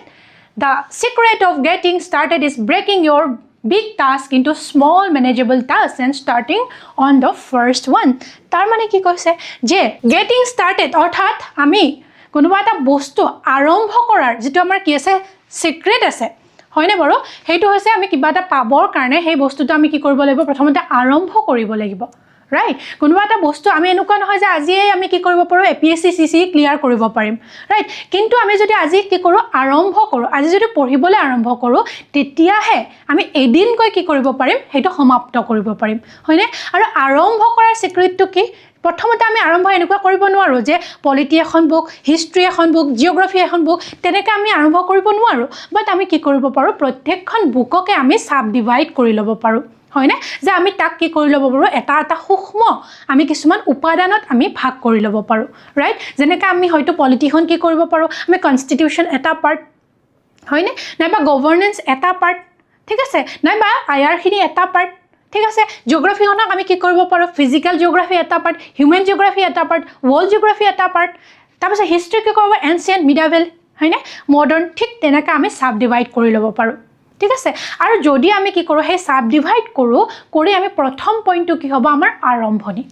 the secret of getting started is breaking your big task into small manageable tasks and starting on the first one তাৰ মানে কি কৈছে যে getting started অৰ্থাৎ আমি কোনোবা এটা বস্তু আৰম্ভ কৰাৰ যেটো আমাৰ কি আছে সিক্ৰেট আছে হয়নে বাৰু হেতু হৈছে আমি কিবা এটা পাবৰ কাৰণে সেই বস্তুটো আমি কি কৰিব লাগিব প্ৰথমতে আৰম্ভ কৰিব লাগিব ৰাইট কোনোবা এটা বস্তু আমি এনেকুৱা নহয় যে আজি আমি কি কৰিব পাৰোঁ APSC CC ক্লিয়াৰ কৰিব পাৰিম ৰাইট কিন্তু আমি যদি আজি কি কৰোঁ আৰম্ভ কৰোঁ আজি যদি পঢ়িবলৈ আৰম্ভ কৰোঁ তেতিয়াহে আমি এদিনকৈ কি কৰিব পাৰিম হেতু সমাপ্ত কৰিব পাৰিম হয়নে আৰু আৰম্ভ কৰাৰ সিক্ৰেটটো কি প্ৰথমতে আমি আৰম্ভ এনেকুৱা কৰিব নোৱাৰো যে পলিটি এখন বুক হিষ্ট্ৰী এখন বুক জিওগ্ৰাফি এখন বুক তেনেকৈ আমি আৰম্ভ কৰিব নোৱাৰো বাট আমি কি কৰিব পাৰোঁ প্ৰত্যেকখন বুককে আমি সাব ডিভাইড কৰি ল'ব পাৰোঁ হয়নে যে আমি তাক কি কৰি ল'ব পাৰোঁ এটা সূক্ষ্ম আমি কিছুমান উপাদানত আমি ভাগ কৰি ল'ব পাৰোঁ ৰাইট যেনেকৈ আমি হয়তো পলিটিখন কি কৰিব পাৰোঁ আমি কনষ্টিটিউশ্যন এটা পাৰ্ট হয়নে নাইবা গভৰ্নেন্স এটা পাৰ্ট ঠিক আছে নাইবা আইআৰ খিনি এটা পাৰ্ট ঠিক আছে জিওগ্ৰাফিখনক আমি কি কৰিব পাৰোঁ ফিজিক্যাল জিওগ্ৰাফি এটা পাৰ্ট হিউম্যান জিওগ্ৰাফি এটা পাৰ্ট ওয়াৰ্ল্ড জিওগ্ৰাফি এটা পাৰ্ট তাৰপিছত হিষ্ট্ৰী কি কৰিব এনচিয়েন্ট মিডিয়েভেল হয়নে মডাৰ্ণ ঠিক তেনেকৈ আমি সাব ডিভাইড কৰি ল'ব পাৰোঁ ঠিক আছে আৰু যদি আমি কি কৰোঁ সেই সাব ডিভাইড কৰোঁ কৰি আমি প্ৰথম পইণ্টটো কি হ'ব আমাৰ আৰম্ভণি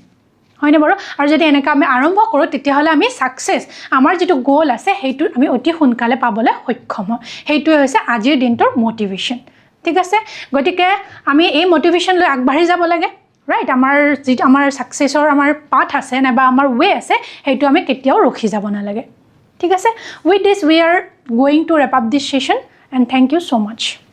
হয়নে বাৰু আৰু যদি এনেকৈ আমি আৰম্ভ কৰোঁ তেতিয়াহ'লে আমি সাকসেস আমাৰ যেটো গোল আছে হেতু আমি অতি সোনকালে পাবলৈ সক্ষম হয় হেতুৱে হৈছে আজিৰ দিনটোৰ মোটিভেশ্যন ঠিক আছে গতিকে আমি এই মোটিভেশ্যন লৈ আগবাঢ়ি যাব লাগে ৰাইট আমাৰ সাকসেসৰ আমাৰ পাথ আছে নাইবা আমাৰ ৱে আছে হেতু আমি কেতিয়াও ৰখি যাব নালাগে ঠিক আছে with this we are going to wrap up this session and thank you so much